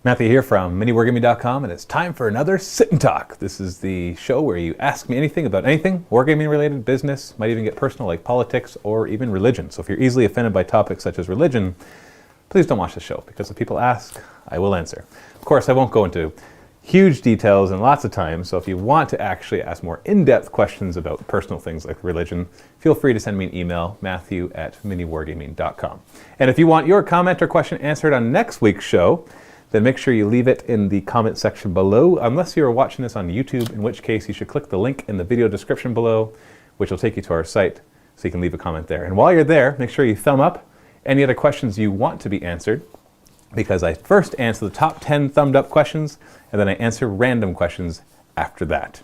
Matthew here from miniwargaming.com, and it's time for another Sit and Talk. This is the show where you ask me anything about anything, wargaming related, business, might even get personal like politics or even religion. So if you're easily offended by topics such as religion, please don't watch the show, because if people ask, I will answer. Of course, I won't go into huge details and lots of time, so if you want to actually ask more in-depth questions about personal things like religion, feel free to send me an email, matthew@miniwargaming.com. And if you want your comment or question answered on next week's show, then make sure you leave it in the comment section below, unless you're watching this on YouTube, in which case you should click the link in the video description below, which will take you to our site, so you can leave a comment there. And while you're there, make sure you thumb up any other questions you want to be answered, because I first answer the top 10 thumbed up questions, and then I answer random questions after that.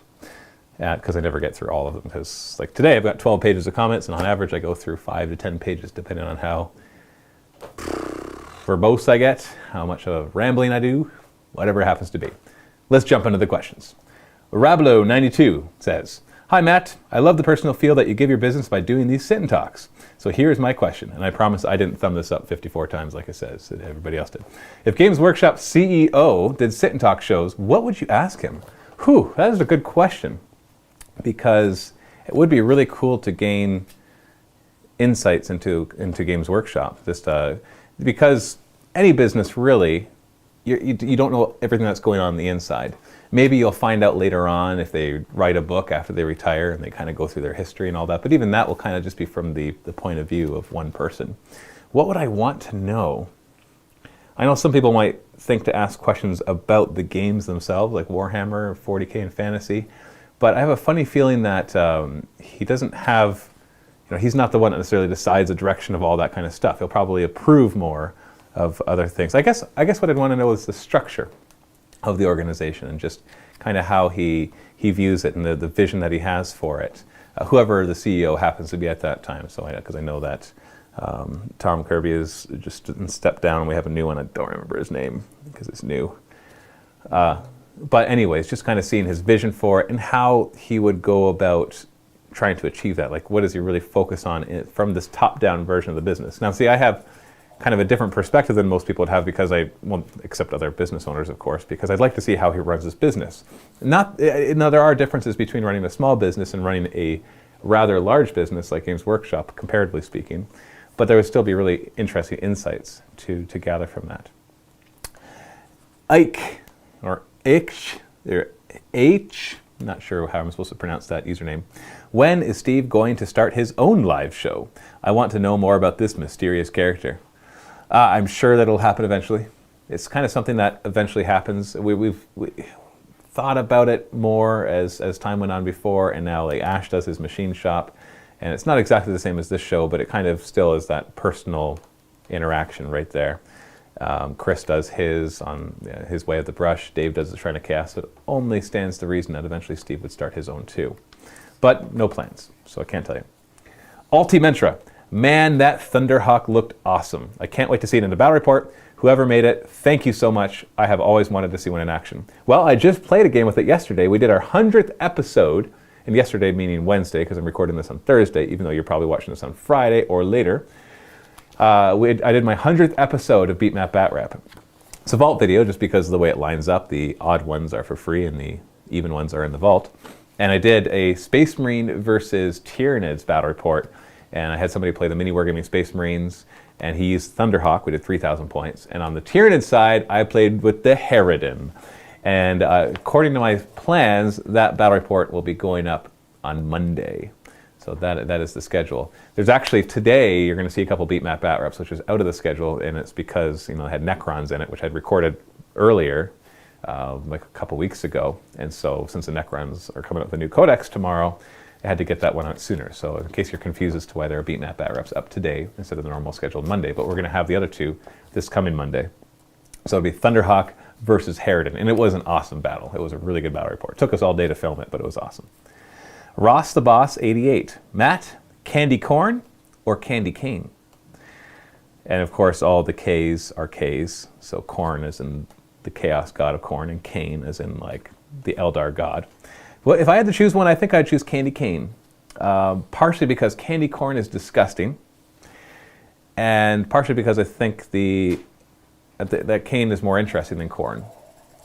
Because I never get through all of them, because like today I've got 12 pages of comments, and on average I go through 5 to 10 pages, depending on how verbose I get, how much of rambling I do, whatever it happens to be. Let's jump into the questions. Rablo92 says, "Hi Matt, I love the personal feel that you give your business by doing these sit and talks. So here's my question," and I promise I didn't thumb this up 54 times like it says, everybody else did. "If Games Workshop CEO did sit and talk shows, what would you ask him?" Whew, that is a good question, because it would be really cool to gain insights into Games Workshop. Just because any business really, you don't know everything that's going on the inside. Maybe you'll find out later on if they write a book after they retire and they kind of go through their history and all that, but even that will kind of just be from the point of view of one person. What would I want to know? I know some people might think to ask questions about the games themselves, like Warhammer, 40K, and fantasy, but I have a funny feeling that he doesn't have, he's not the one that necessarily decides the direction of all that kind of stuff. He'll probably approve more of other things. I guess what I'd want to know is the structure of the organization and just kind of how he views it and the vision that he has for it. Whoever the CEO happens to be at that time. So because I know that Tom Kirby is just stepped down and we have a new one. I don't remember his name because it's new. But anyways, just kind of seeing his vision for it and how he would go about trying to achieve that. Like, what does he really focus on from this top-down version of the business? Now, see, I have kind of a different perspective than most people would have, because except other business owners, of course, because I'd like to see how he runs his business. Now, there are differences between running a small business and running a rather large business like Games Workshop, comparatively speaking, but there would still be really interesting insights to gather from that. Ike, or H, I'm not sure how I'm supposed to pronounce that username. "When is Steve going to start his own live show? I want to know more about this mysterious character." I'm sure that'll happen eventually. It's kind of something that eventually happens. We've thought about it more as time went on before, and now like Ash does his machine shop, and it's not exactly the same as this show, but it kind of still is that personal interaction right there. Chris does his on his Way of the Brush. Dave does the Shrine of Chaos. It only stands to reason that eventually Steve would start his own too. But no plans, so I can't tell you. Ultimentra, "Man, that Thunderhawk looked awesome. I can't wait to see it in the battle report. Whoever made it, thank you so much. I have always wanted to see one in action." Well, I just played a game with it yesterday. We did our 100th episode, and yesterday meaning Wednesday, because I'm recording this on Thursday, even though you're probably watching this on Friday or later. I did my 100th episode of Beat Map Bat Rap. It's a vault video just because of the way it lines up. The odd ones are for free and the even ones are in the vault. And I did a Space Marine versus Tyranids battle report, and I had somebody play the Mini Wargaming Space Marines, and he used Thunderhawk. We did 3,000 points. And on the Tyranid side, I played with the Harridan. And according to my plans, that battle report will be going up on Monday. So that is the schedule. There's actually today, you're going to see a couple Beat Map Bat Reps, which is out of the schedule, and it's because it had Necrons in it, which I'd recorded earlier, like a couple weeks ago. And so since the Necrons are coming up with a new codex tomorrow, I had to get that one out sooner. So in case you're confused as to why there are Beat Map Bat Reps up today instead of the normal scheduled Monday, but we're going to have the other two this coming Monday. So it'll be Thunderhawk versus Harridan, and it was an awesome battle. It was a really good battle report. It took us all day to film it, but it was awesome. Ross the Boss 88, "Matt, Kandy Khorne or Kandy Khorne?" And of course, all the K's are K's. So Khorne is in the Chaos God of Khorne, and Khaine is in like the Eldar God. Well, if I had to choose one, I think I'd choose Kandy Khorne. Partially because Kandy Khorne is disgusting, and partially because I think the that Khaine is more interesting than Khorne.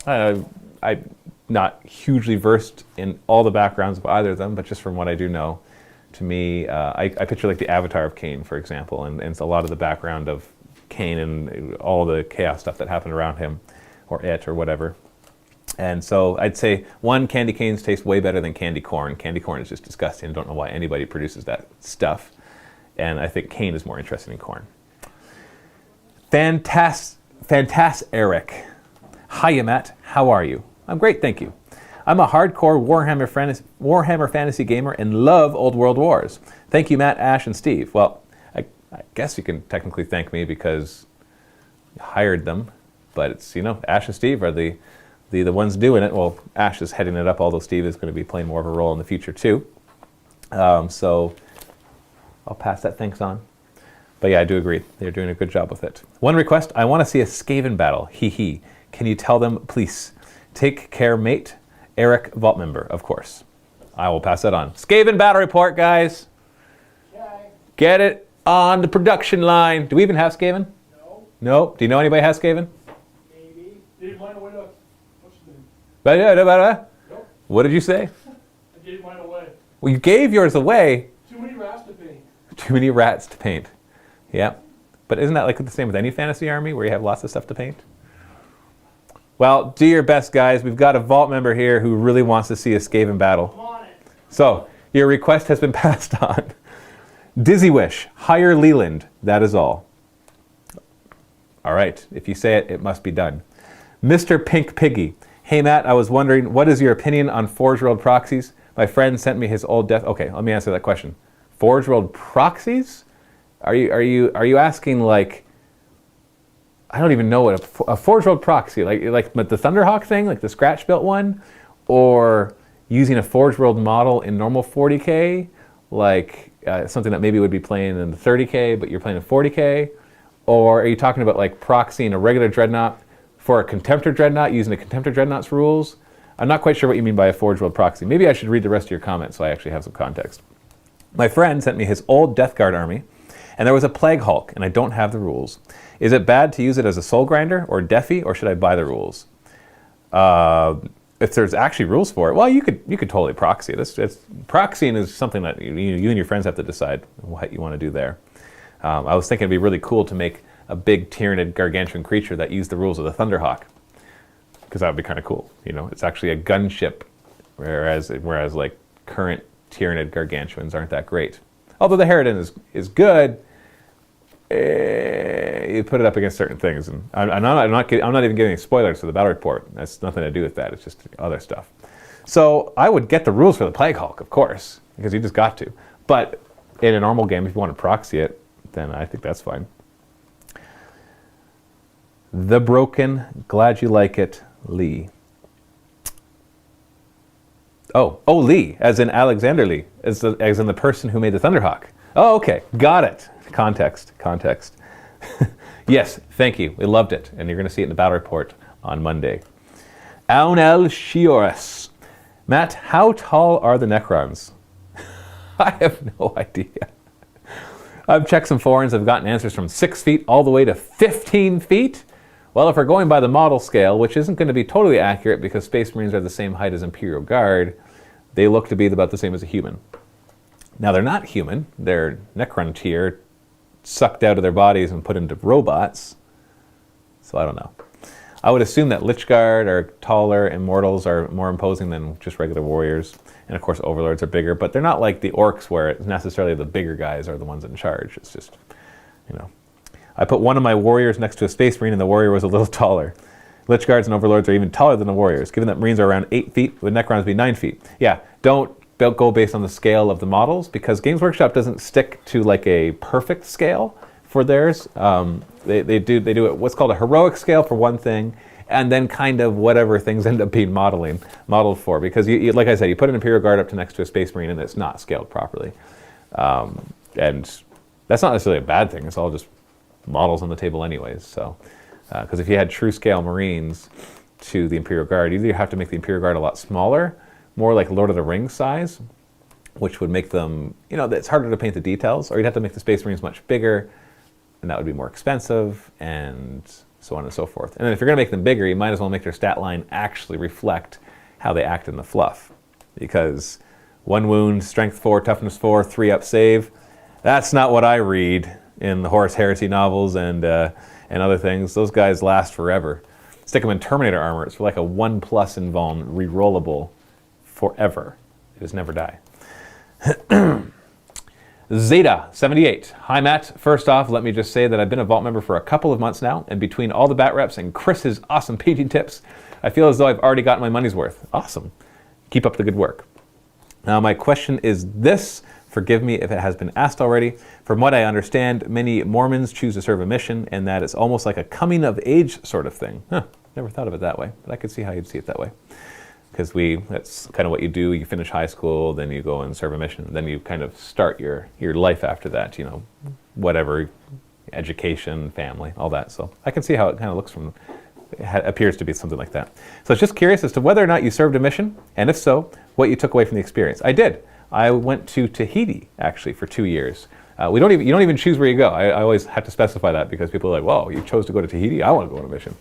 I'm not hugely versed in all the backgrounds of either of them, but just from what I do know, to me, I picture like the avatar of Khaine, for example, and it's a lot of the background of Khaine and all the chaos stuff that happened around him, or it, or whatever. And so I'd say, one, candy canes taste way better than candy corn. Candy corn is just disgusting. I don't know why anybody produces that stuff. And I think Khaine is more interested in corn. Eric. Hiya, Matt. How are you? I'm great, thank you. I'm a hardcore Warhammer fantasy gamer and love Old World Wars. Thank you, Matt, Ash, and Steve. Well, I guess you can technically thank me because you hired them. But it's, Ash and Steve are the ones doing it. Well, Ash is heading it up, although Steve is going to be playing more of a role in the future too. So I'll pass that thanks on. But yeah, I do agree. They're doing a good job with it. One request, I want to see a skaven battle. Hee hee. Can you tell them, please? Take care, mate. Eric, vault member, of course. I will pass that on. Skaven battle report, guys. Okay. Get it on the production line. Do we even have Skaven? No. No? Do you know anybody has Skaven? Maybe. Did mine away to... What's his name? Nope. What did you say? I gave mine away. Well, you gave yours away. Too many rats to paint. Too many rats to paint. Yeah. But isn't that like the same with any fantasy army where you have lots of stuff to paint? Well, do your best, guys. We've got a vault member here who really wants to see a Skaven battle. I'm on it. So, your request has been passed on. Dizzy Wish, hire Leland. That is all. All right. If you say it, it must be done. Mr. Pink Piggy. Hey, Matt, I was wondering, what is your opinion on Forge World proxies? My friend sent me his old death... Okay, let me answer that question. Forge World proxies? Are you asking, like... I don't even know what a Forge World proxy, like the Thunderhawk thing, like the scratch-built one, or using a Forge World model in normal 40K, like something that maybe would be playing in the 30K, but you're playing in 40K, or are you talking about like proxying a regular Dreadnought for a Contemptor Dreadnought using the Contemptor Dreadnought's rules? I'm not quite sure what you mean by a Forge World proxy. Maybe I should read the rest of your comments so I actually have some context. My friend sent me his old Death Guard army, and there was a Plague Hulk, and I don't have the rules. Is it bad to use it as a Soul Grinder or Deafy, or should I buy the rules? If there's actually rules for it, well, you could totally proxy it. Proxying is something that you and your friends have to decide what you want to do there. I was thinking it'd be really cool to make a big Tyranid gargantuan creature that used the rules of the Thunderhawk, because that would be kind of cool. It's actually a gunship, whereas like current Tyranid gargantuans aren't that great. Although the Harridan is good. You put it up against certain things, and I'm not even giving spoilers for the battle report. That's nothing to do with that. It's just other stuff. So I would get the rules for the Plague Hulk, of course, because you just got to. But in a normal game, if you want to proxy it, then I think that's fine. The Broken, glad you like it, Lee. Oh, Lee, as in Alexander Lee, as in the person who made the Thunderhawk. Oh, okay, got it. Context. Yes, thank you. We loved it, and you're going to see it in the battle report on Monday. Aunel Shioris. Matt, how tall are the Necrons? I have no idea. I've checked some forums. I've gotten answers from 6 feet all the way to 15 feet. Well, if we're going by the model scale, which isn't going to be totally accurate because Space Marines are the same height as Imperial Guard, they look to be about the same as a human. Now, they're not human. They're Necron tier, sucked out of their bodies and put into robots. So I don't know. I would assume that Lich Guard are taller, Immortals are more imposing than just regular warriors. And of course, Overlords are bigger, but they're not like the Orcs where it's necessarily the bigger guys are the ones in charge. It's just, I put one of my warriors next to a Space Marine and the warrior was a little taller. Lich Guards and Overlords are even taller than the warriors. Given that Marines are around 8 feet, would Necrons be 9 feet? Yeah, don't go based on the scale of the models, because Games Workshop doesn't stick to like a perfect scale for theirs. They do it what's called a heroic scale for one thing, and then kind of whatever things end up being modeled for. Because you, like I said, you put an Imperial Guard up to next to a Space Marine and it's not scaled properly, and that's not necessarily a bad thing. It's all just models on the table anyways. So, because if you had true scale Marines to the Imperial Guard, either you have to make the Imperial Guard a lot smaller, more like Lord of the Rings size, which would make them, it's harder to paint the details, or you'd have to make the Space Marines much bigger, and that would be more expensive, and so on and so forth. And then if you're going to make them bigger, you might as well make their stat line actually reflect how they act in the fluff. Because 1 wound, strength 4, toughness 4, 3 up save, that's not what I read in the Horus Heresy novels and other things. Those guys last forever. Stick them in Terminator armor, it's for like a 1+ invuln, rerollable forever. It just never die. Zeta78. Hi Matt. First off, let me just say that I've been a Vault member for a couple of months now, and between all the bat reps and Chris's awesome painting tips, I feel as though I've already gotten my money's worth. Awesome. Keep up the good work. Now my question is this. Forgive me if it has been asked already. From what I understand, many Mormons choose to serve a mission, and that it's almost like a coming of age sort of thing. Never thought of it that way, but I could see how you'd see it that way. Because that's kind of what you do. You finish high school, then you go and serve a mission. Then you kind of start your life after that, whatever, education, family, all that. So I can see how it kind of looks from, it appears to be something like that. So I was just curious as to whether or not you served a mission, and if so, what you took away from the experience. I did. I went to Tahiti, actually, for 2 years. You don't even choose where you go. I always have to specify that because people are like, whoa, you chose to go to Tahiti? I want to go on a mission.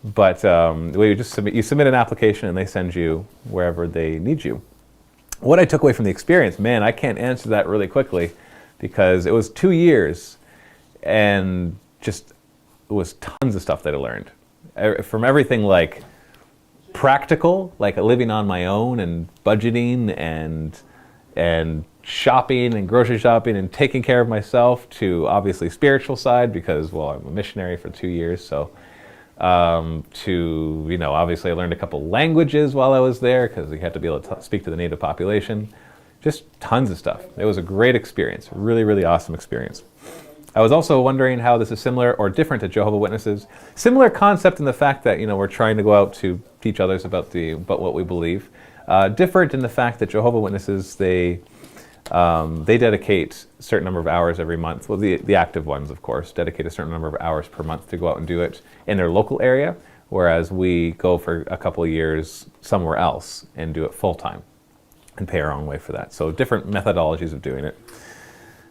But you submit an application and they send you wherever they need you. What I took away from the experience, man, I can't answer that really quickly because it was 2 years and just it was tons of stuff that I learned. From everything like practical, like living on my own and budgeting and shopping and grocery shopping and taking care of myself, to obviously spiritual side because, well, I'm a missionary for 2 years, so obviously I learned a couple languages while I was there because you have to be able to speak to the native population. Just tons of stuff. It was a great experience, really, really awesome experience. I was also wondering how this is similar or different to Jehovah's Witnesses. Similar concept in the fact that, we're trying to go out to teach others about what we believe. Different in the fact that Jehovah's Witnesses, they dedicate a certain number of hours every month. Well, the active ones, of course, dedicate a certain number of hours per month to go out and do it in their local area, whereas we go for a couple of years somewhere else and do it full-time and pay our own way for that. So different methodologies of doing it.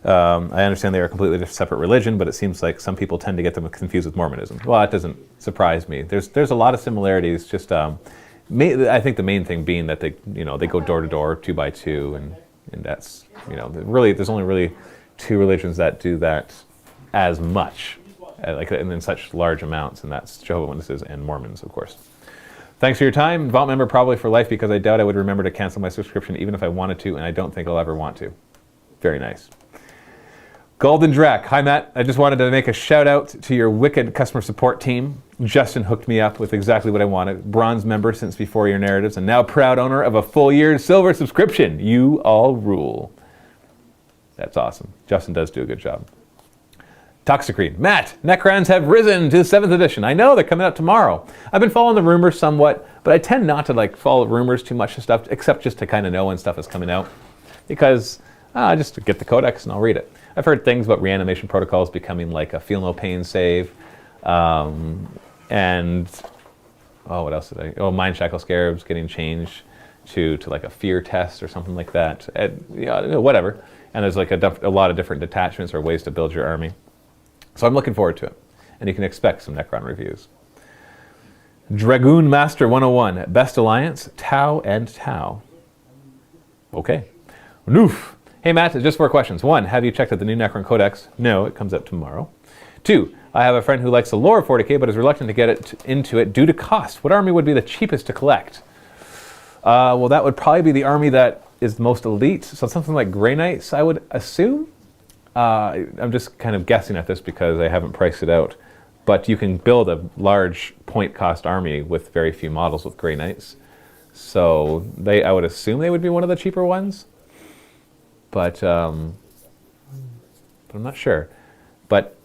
I understand they are a completely separate religion, but it seems like some people tend to get them confused with Mormonism. Well, that doesn't surprise me. There's a lot of similarities. Just I think the main thing being that they go door to door, 2 by 2, and that's there's only really 2 religions that do that as much, and in such large amounts, and that's Jehovah's Witnesses and Mormons, of course. Thanks for your time. Vault member probably for life because I doubt I would remember to cancel my subscription even if I wanted to, and I don't think I'll ever want to. Very nice. Golden Drac. Hi Matt, I just wanted to make a shout out to your wicked customer support team. Justin hooked me up with exactly what I wanted. Bronze member since before your narratives and now proud owner of a full year silver subscription. You all rule. That's awesome. Justin does do a good job. Toxicrete. Matt, Necrons have risen to the 7th edition. I know, they're coming out tomorrow. I've been following the rumors somewhat, but I tend not to follow rumors too much and stuff, except just to kind of know when stuff is coming out. Because just to get the codex and I'll read it. I've heard things about reanimation protocols becoming like a feel no pain save. And what else did mind shackle scarabs getting changed to like a fear test or something like that. Whatever. And there's a lot of different detachments or ways to build your army. So I'm looking forward to it. And you can expect some Necron reviews. Dragoon Master 101. Best Alliance, Tau and Tau. Okay. Noof. Hey Matt, just 4 questions. 1, have you checked out the new Necron Codex? No, it comes out tomorrow. 2, I have a friend who likes the lore of 40k but is reluctant to get into it due to cost. What army would be the cheapest to collect? Well, that would probably be the army that is the most elite. So something like Grey Knights, I would assume. I'm just kind of guessing at this because I haven't priced it out. But you can build a large point cost army with very few models with Grey Knights. So I would assume they would be one of the cheaper ones. But I'm not sure. But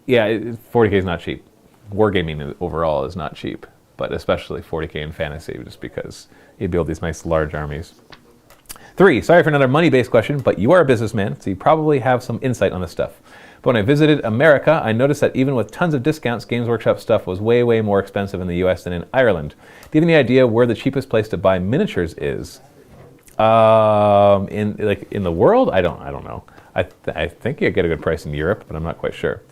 yeah, 40k is not cheap. Wargaming overall is not cheap, but especially 40k in fantasy, just because you build these nice large armies. 3, sorry for another money-based question, but you are a businessman, so you probably have some insight on this stuff. But when I visited America, I noticed that even with tons of discounts, Games Workshop stuff was way, way more expensive in the US than in Ireland. Do you have any idea where the cheapest place to buy miniatures is? In the world? I don't know. I think you get a good price in Europe, but I'm not quite sure.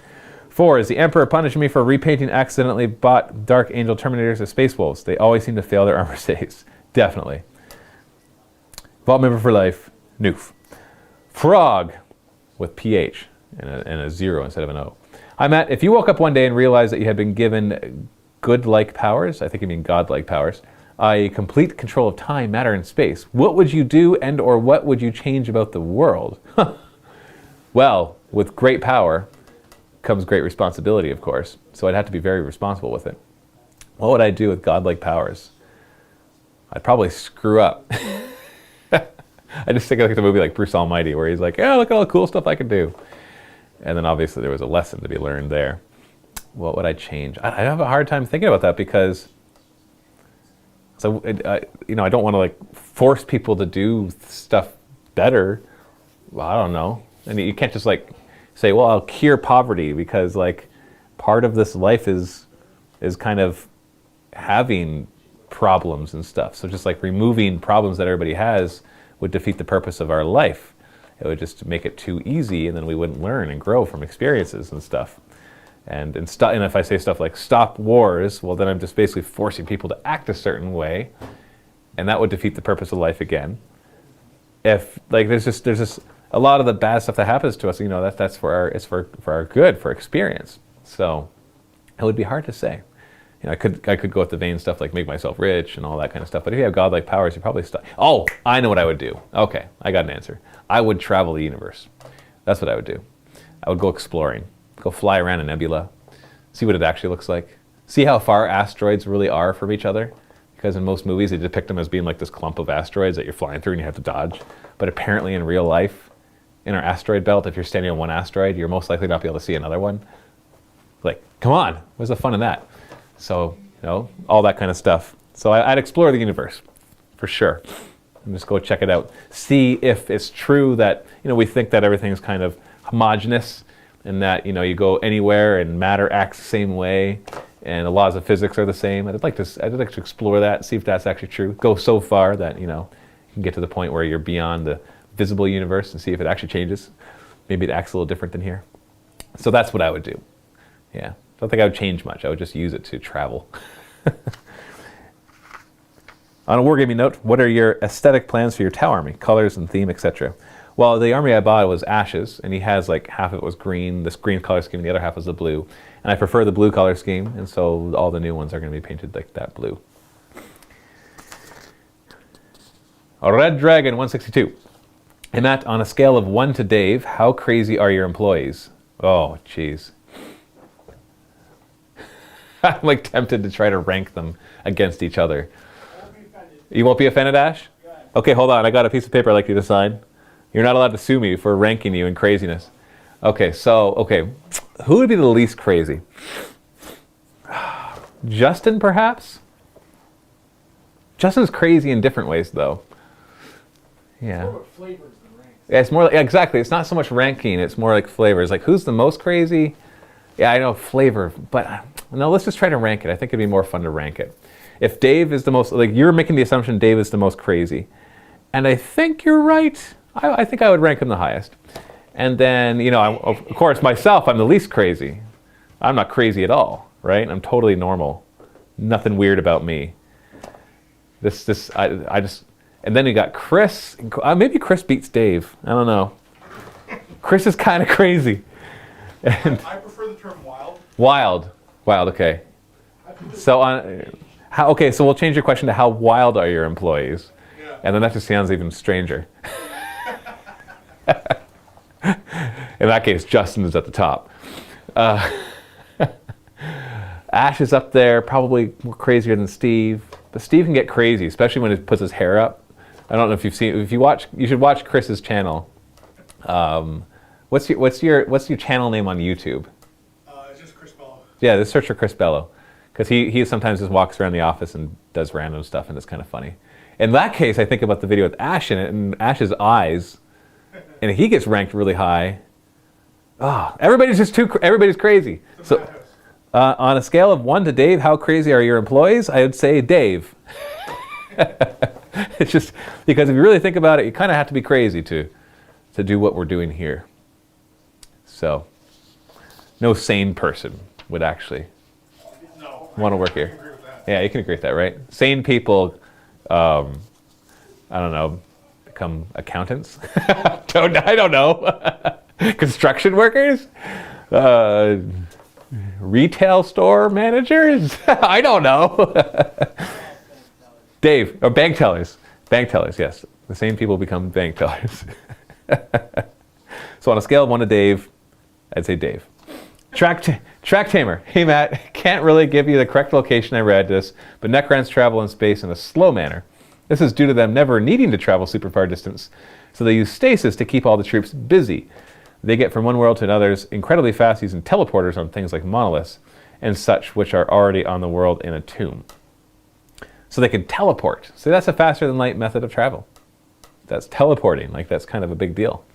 4, is the Emperor punishing me for repainting accidentally bought Dark Angel Terminators as Space Wolves? They always seem to fail their armor saves. Definitely. Vault member for life. Noof. Frog with PH and a 0 instead of an O. Hi Matt, if you woke up one day and realized that you had been given good-like powers, I think you mean god-like powers, i.e. complete control of time, matter, and space, what would you do and or what would you change about the world? Well, with great power comes great responsibility, of course, so I'd have to be very responsible with it. What would I do with godlike powers? I'd probably screw up. I just think of like the movie like Bruce Almighty, where he's like, yeah, look at all the cool stuff I can do. And then obviously there was a lesson to be learned there. What would I change? I have a hard time thinking about that because, I don't want to like force people to do stuff better. Well, I don't know. And you can't just like say, well, I'll cure poverty because like part of this life is kind of having problems and stuff. So just like removing problems that everybody has would defeat the purpose of our life. It would just make it too easy, and then we wouldn't learn and grow from experiences and stuff. And if I say stuff like stop wars, well, then I'm just basically forcing people to act a certain way, and that would defeat the purpose of life again. If like there's just a lot of the bad stuff that happens to us, that's for our good, for experience. So it would be hard to say. I could go with the vain stuff like make myself rich and all that kind of stuff. But if you have godlike powers, you probably stop. Oh, I know what I would do. Okay, I got an answer. I would travel the universe. That's what I would do. I would go exploring. Go fly around a nebula. See what it actually looks like. See how far asteroids really are from each other. Because in most movies, they depict them as being like this clump of asteroids that you're flying through and you have to dodge. But apparently in real life, in our asteroid belt, if you're standing on one asteroid, you're most likely not be able to see another one. Like, come on, where's the fun in that? So, all that kind of stuff. So I'd explore the universe, for sure. And just go check it out. See if it's true that, we think that everything's kind of homogeneous and that, you go anywhere and matter acts the same way and the laws of physics are the same. I'd like to explore that, see if that's actually true. Go so far that, you can get to the point where you're beyond the visible universe and see if it actually changes. Maybe it acts a little different than here. So that's what I would do. Yeah. I don't think I would change much. I would just use it to travel. On a wargaming note, what are your aesthetic plans for your Tau army? Colors and theme, etc. Well, the army I bought was Ashes, and he has like half of it was green, this green color scheme, and the other half was the blue. And I prefer the blue color scheme, and so all the new ones are going to be painted like that blue. A Red Dragon 162. Hey Matt, on a scale of 1 to Dave, how crazy are your employees? Oh, jeez. I'm like tempted to try to rank them against each other. I won't be offended. You won't be offended, Ash? Go ahead. Okay, hold on. I got a piece of paper I'd like you to sign. You're not allowed to sue me for ranking you in craziness. Okay, who would be the least crazy? Justin, perhaps? Justin's crazy in different ways, though. Yeah. It's more about flavors than ranks. Yeah, it's more like, exactly. It's not so much ranking. It's more like flavors. Like, who's the most crazy? Yeah, I know flavor, but no, let's just try to rank it. I think it'd be more fun to rank it. If Dave is the most, like you're making the assumption Dave is the most crazy. And I think you're right. I think I would rank him the highest. And then, of course, myself, I'm the least crazy. I'm not crazy at all, right? I'm totally normal. Nothing weird about me. I just, and then you got Chris. Maybe Chris beats Dave. I don't know. Chris is kind of crazy. And I prefer the term wild. Wild, okay. So so we'll change your question to how wild are your employees? Yeah. And then that just sounds even stranger. In that case, Justin is at the top. Ash is up there, probably more crazier than Steve. But Steve can get crazy, especially when he puts his hair up. I don't know if you've seen. You should watch Chris's channel. What's your channel name on YouTube? It's just Chris Bello. Yeah, just search for Chris Bello, because he sometimes just walks around the office and does random stuff, and it's kind of funny. In that case, I think about the video with Ash in it, and Ash's eyes, and he gets ranked really high. Oh, everybody's crazy. So, on a scale of 1 to Dave, how crazy are your employees? I would say Dave. It's just because if you really think about it, you kind of have to be crazy to do what we're doing here. So No sane person would actually want to work here. Yeah, you can agree with that, right? Sane people, I don't know, become accountants? I don't know. Construction workers? Retail store managers? I don't know. Dave, or bank tellers. Bank tellers, yes. The same people become bank tellers. So on a scale of 1 to Dave, I'd say Dave. Track Tamer. Hey Matt, can't really give you the correct location I read this, but Necrons travel in space in a slow manner. This is due to them never needing to travel super far distance, so they use stasis to keep all the troops busy. They get from one world to another's incredibly fast using teleporters on things like monoliths and such, which are already on the world in a tomb. So they can teleport. So that's a faster than light method of travel. That's teleporting, like that's kind of a big deal.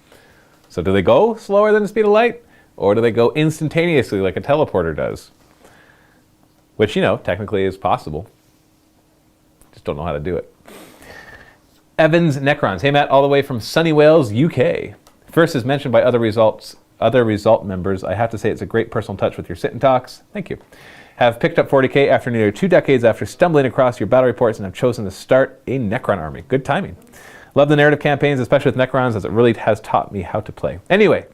So do they go slower than the speed of light? Or do they go instantaneously like a teleporter does? Which, you know, technically is possible. Just don't know how to do it. Evans Necrons. Hey Matt, all the way from sunny Wales, UK. First, as mentioned by other result members, I have to say it's a great personal touch with your sit and talks. Thank you. Have picked up 40k after nearly 2 decades after stumbling across your battle reports and have chosen to start a Necron army. Good timing. Love the narrative campaigns, especially with Necrons, as it really has taught me how to play. Anyway,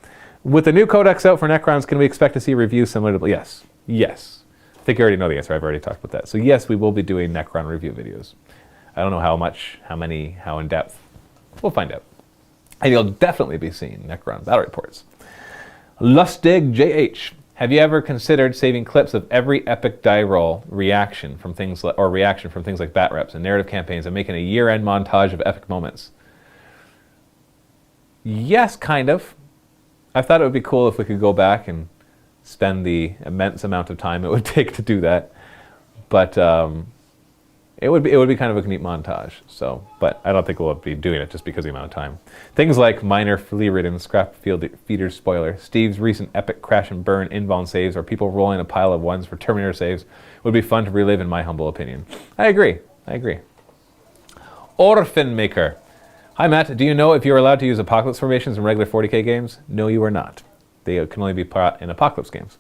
with the new codex out for Necrons, can we expect to see a review similar to... Yes. Yes. I think you already know the answer. I've already talked about that. So yes, we will be doing Necron review videos. I don't know how much, how many, how in depth. We'll find out. And you'll definitely be seeing Necron battle reports. Lustig JH. Have you ever considered saving clips of every epic die roll reaction from things like bat reps and narrative campaigns and making a year-end montage of epic moments? Yes, kind of. I thought it would be cool if we could go back and spend the immense amount of time it would take to do that. But it would be kind of a neat montage. So, but I don't think we'll be doing it just because of the amount of time. Things like minor flea-ridden scrap feeder spoiler, Steve's recent epic crash and burn invuln saves, or people rolling a pile of ones for Terminator saves would be fun to relive, in my humble opinion. I agree. Orphan Maker. Hi Matt, do you know if you're allowed to use Apocalypse formations in regular 40k games? No, you are not. They can only be put in Apocalypse games.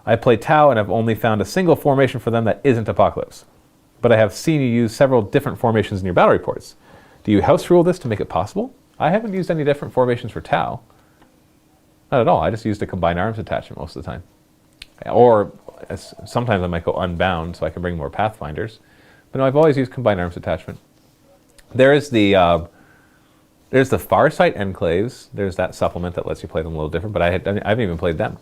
I play Tau and have only found a single formation for them that isn't Apocalypse. But I have seen you use several different formations in your battle reports. Do you house rule this to make it possible? I haven't used any different formations for Tau. Not at all. I just used a combined arms attachment most of the time. Or sometimes I might go unbound so I can bring more Pathfinders. But no, I've always used combined arms attachment. There's the Farsight Enclaves. There's that supplement that lets you play them a little different, but I haven't even played them.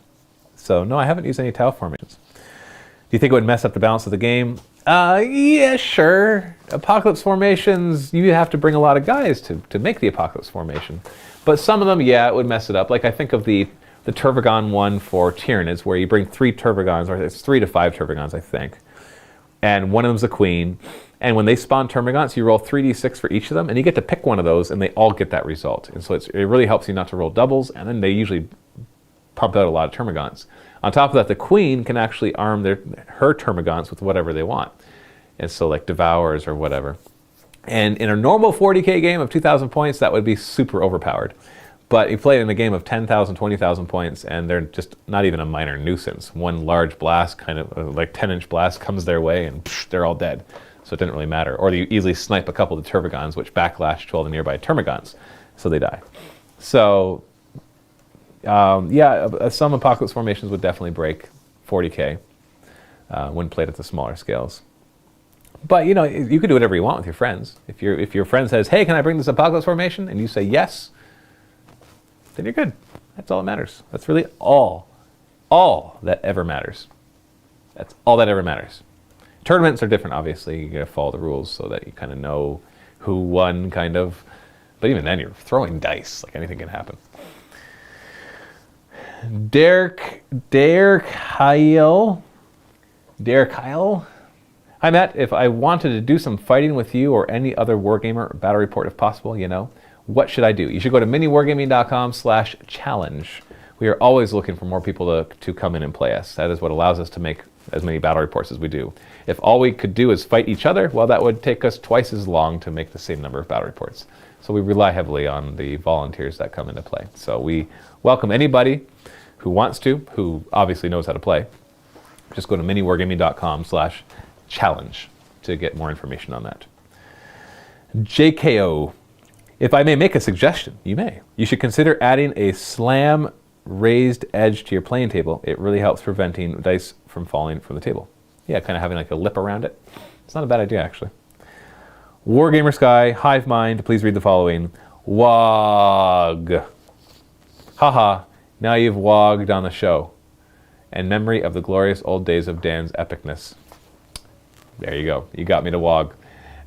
So no, I haven't used any Tau formations. Do you think it would mess up the balance of the game? Yeah, sure. Apocalypse formations, you have to bring a lot of guys to make the Apocalypse formation. But some of them, yeah, it would mess it up. Like I think of the Turvagon one for Tyranids, where you bring 3 Turvagons, or it's 3 to 5 Turvagons, I think. And one of them's a queen. And when they spawn Termagants, you roll 3d6 for each of them, and you get to pick one of those, and they all get that result. And so it really helps you not to roll doubles, and then they usually pump out a lot of Termagants. On top of that, the queen can actually arm her Termagants with whatever they want. And so like Devours or whatever. And in a normal 40k game of 2,000 points, that would be super overpowered. But you play in a game of 10,000, 20,000 points, and they're just not even a minor nuisance. One large blast, kind of like 10-inch blast, comes their way, and they're all dead. So it didn't really matter. Or you easily snipe a couple of the Turvagons, which backlash to all the nearby Termagants, so they die. So yeah, some Apocalypse formations would definitely break 40k when played at the smaller scales. But you know, you can do whatever you want with your friends. If your friend says, "Hey, can I bring this Apocalypse formation?" and you say yes, then you're good. That's all that matters. That's really all that ever matters. That's all that ever matters. Tournaments are different, obviously. You gotta follow the rules so that you kind of know who won, kind of. But even then, you're throwing dice. Like anything can happen. Derek Kyle. Hi Matt, if I wanted to do some fighting with you or any other Wargamer battle report if possible, you know, what should I do? You should go to miniwargaming.com/challenge. We are always looking for more people to come in and play us. That is what allows us to make as many battle reports as we do. If all we could do is fight each other, well, that would take us twice as long to make the same number of battle reports. So we rely heavily on the volunteers that come into play. So we welcome anybody who wants to, who obviously knows how to play, just go to miniwargaming.com/challenge to get more information on that. JKO. If I may make a suggestion, you may. You should consider adding a slam raised edge to your playing table. It really helps preventing dice from falling from the table. Yeah, kind of having like a lip around it. It's not a bad idea, actually. Wargamer Sky, Hive Mind, please read the following. Wog. Haha, now you've wogged on the show. And memory of the glorious old days of Dan's epicness. There you go. You got me to wog.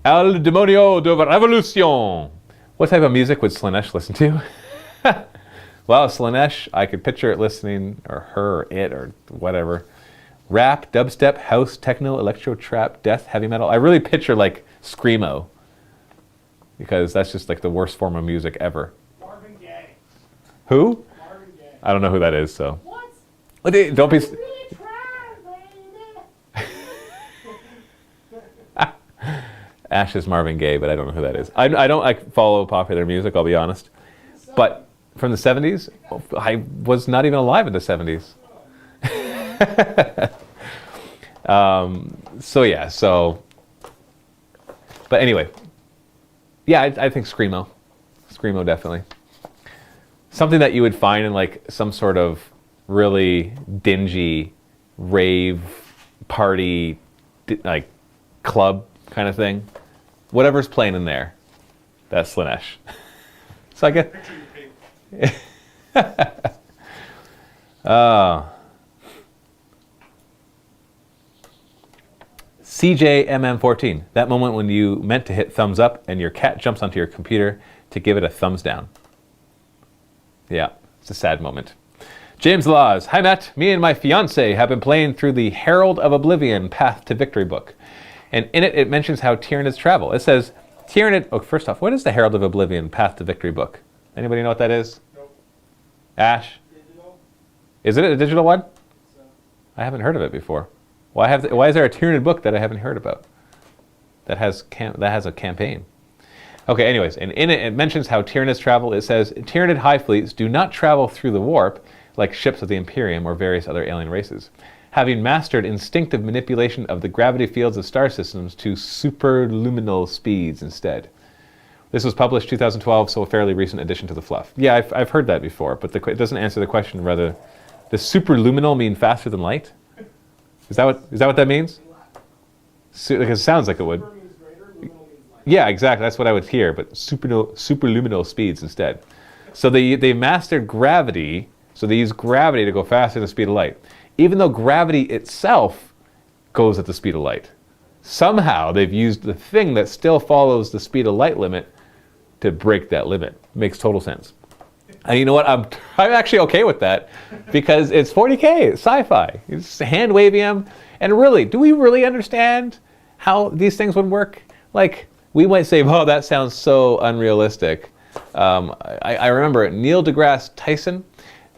El Demonio de Revolution. What type of music would Slaanesh listen to? Well, Slaanesh, I could picture it listening, or her, or it, or whatever. Rap, dubstep, house, techno, electro, trap, death, heavy metal. I really picture like screamo, because that's just like the worst form of music ever. Marvin Gaye. Who? Marvin Gaye. I don't know who that is, so. What? Don't be. Really try, baby. Ash is Marvin Gaye, but I don't know who that is. I don't like follow popular music, I'll be honest. But from the 70s, I was not even alive in the 70s. But anyway, yeah, I think screamo. Screamo, definitely. Something that you would find in like some sort of really dingy rave party, like club kind of thing. Whatever's playing in there, that's Slaanesh. So I get. CJMM14. That moment when you meant to hit thumbs up and your cat jumps onto your computer to give it a thumbs down. Yeah, it's a sad moment. James Laws. Hi, Matt. Me and my fiance have been playing through the Herald of Oblivion Path to Victory book. And in it, it mentions how Tyranids travel. It says, Tyranid... Oh, first off, what is the Herald of Oblivion Path to Victory book? Anybody know what that is? Nope. Ash? Digital? Is it a digital one? So. I haven't heard of it before. Why is there a Tyranid book that I haven't heard about? That has a campaign. Okay, anyways, and in it, it mentions how Tyranids travel. It says, Tyranid hive fleets do not travel through the warp like ships of the Imperium or various other alien races, having mastered instinctive manipulation of the gravity fields of star systems to superluminal speeds instead. This was published 2012, so a fairly recent addition to the fluff. Yeah, I've heard that before, but it doesn't answer the question whether does superluminal mean faster than light? Is that what that means? Because it sounds like it would. Super means greater, luminal means light. Yeah, exactly. That's what I would hear, but superluminal speeds instead. So they mastered gravity, so they use gravity to go faster than the speed of light. Even though gravity itself goes at the speed of light. Somehow they've used the thing that still follows the speed of light limit to break that limit. Makes total sense. And you know what? I'm actually okay with that because it's 40K, it's sci-fi. It's hand wavium. And really, do we really understand how these things would work? Like, we might say, oh, that sounds so unrealistic. I remember Neil deGrasse Tyson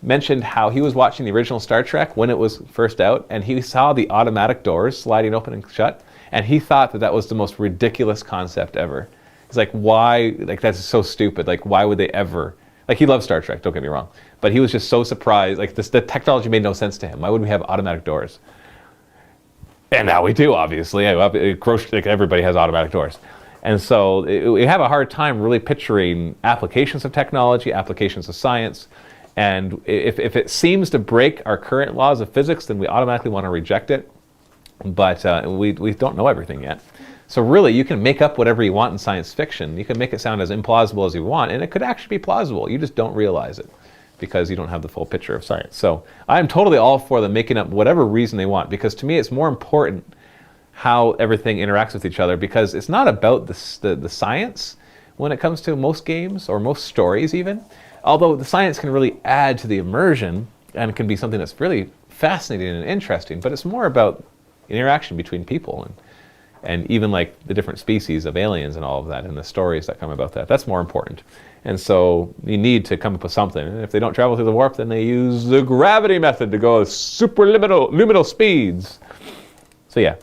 mentioned how he was watching the original Star Trek when it was first out, and he saw the automatic doors sliding open and shut, and he thought that was the most ridiculous concept ever. He's like, why? Like, that's so stupid. Like, why would they ever? Like, he loves Star Trek, don't get me wrong, but he was just so surprised. Like, the technology made no sense to him. Why would we have automatic doors? And now we do, obviously. Like, everybody has automatic doors. And so we have a hard time really picturing applications of technology, applications of science. And if it seems to break our current laws of physics, then we automatically want to reject it. But we don't know everything yet. So really, you can make up whatever you want in science fiction. You can make it sound as implausible as you want, and it could actually be plausible. You just don't realize it because you don't have the full picture of science. So I'm totally all for them making up whatever reason they want, because to me it's more important how everything interacts with each other, because it's not about the science when it comes to most games or most stories even. Although the science can really add to the immersion and it can be something that's really fascinating and interesting, but it's more about interaction between people and even like the different species of aliens and all of that and the stories that come about that. That's more important. And so you need to come up with something. And if they don't travel through the warp, then they use the gravity method to go luminal speeds. So yeah.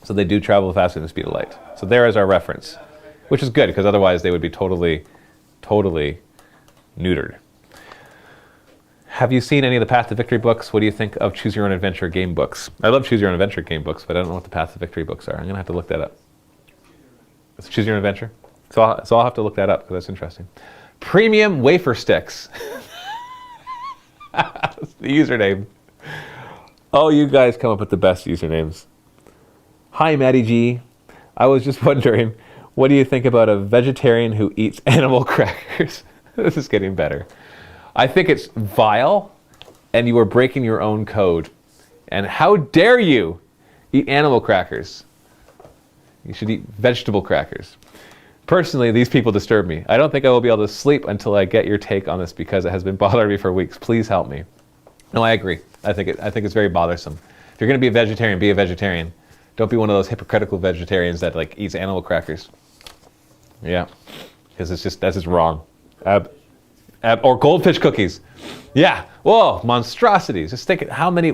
So they do travel faster than the speed of light. So there is our reference, which is good because otherwise they would be totally neutered. Have you seen any of the Path to Victory books? What do you think of Choose Your Own Adventure game books? I love Choose Your Own Adventure game books, but I don't know what the Path to Victory books are. I'm going to have to look that up. It's Choose Your Own Adventure? So I'll have to look that up because that's interesting. Premium wafer sticks. That's the username. Oh, you guys come up with the best usernames. Hi, Maddie G. I was just wondering, what do you think about a vegetarian who eats animal crackers? This is getting better. I think it's vile, and you are breaking your own code. And how dare you eat animal crackers? You should eat vegetable crackers. Personally, these people disturb me. I don't think I will be able to sleep until I get your take on this because it has been bothering me for weeks. Please help me. No, I agree. I think it's very bothersome. If you're going to be a vegetarian, be a vegetarian. Don't be one of those hypocritical vegetarians that like eats animal crackers. Yeah, because that's just wrong. Or goldfish cookies. Yeah. Whoa, monstrosities. Just think how many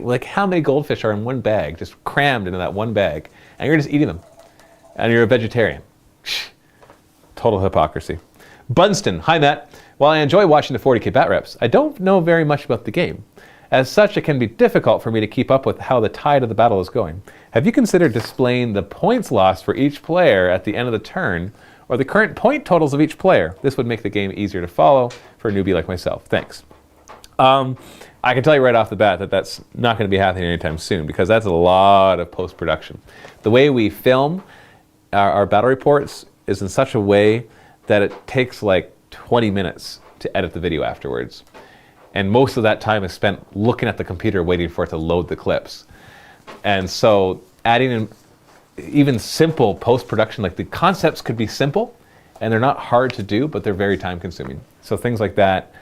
goldfish are in one bag, just crammed into that one bag, and you're just eating them, and you're a vegetarian. Total hypocrisy. Bunston, hi Matt. While I enjoy watching the 40k bat reps, I don't know very much about the game. As such, it can be difficult for me to keep up with how the tide of the battle is going. Have you considered displaying the points lost for each player at the end of the turn, or the current point totals of each player? This would make the game easier to follow for a newbie like myself. Thanks. I can tell you right off the bat that that's not going to be happening anytime soon because that's a lot of post-production. The way we film our battle reports is in such a way that it takes like 20 minutes to edit the video afterwards. And most of that time is spent looking at the computer waiting for it to load the clips. And so adding in even simple post-production, like the concepts could be simple and they're not hard to do, but they're very time consuming. So things like that,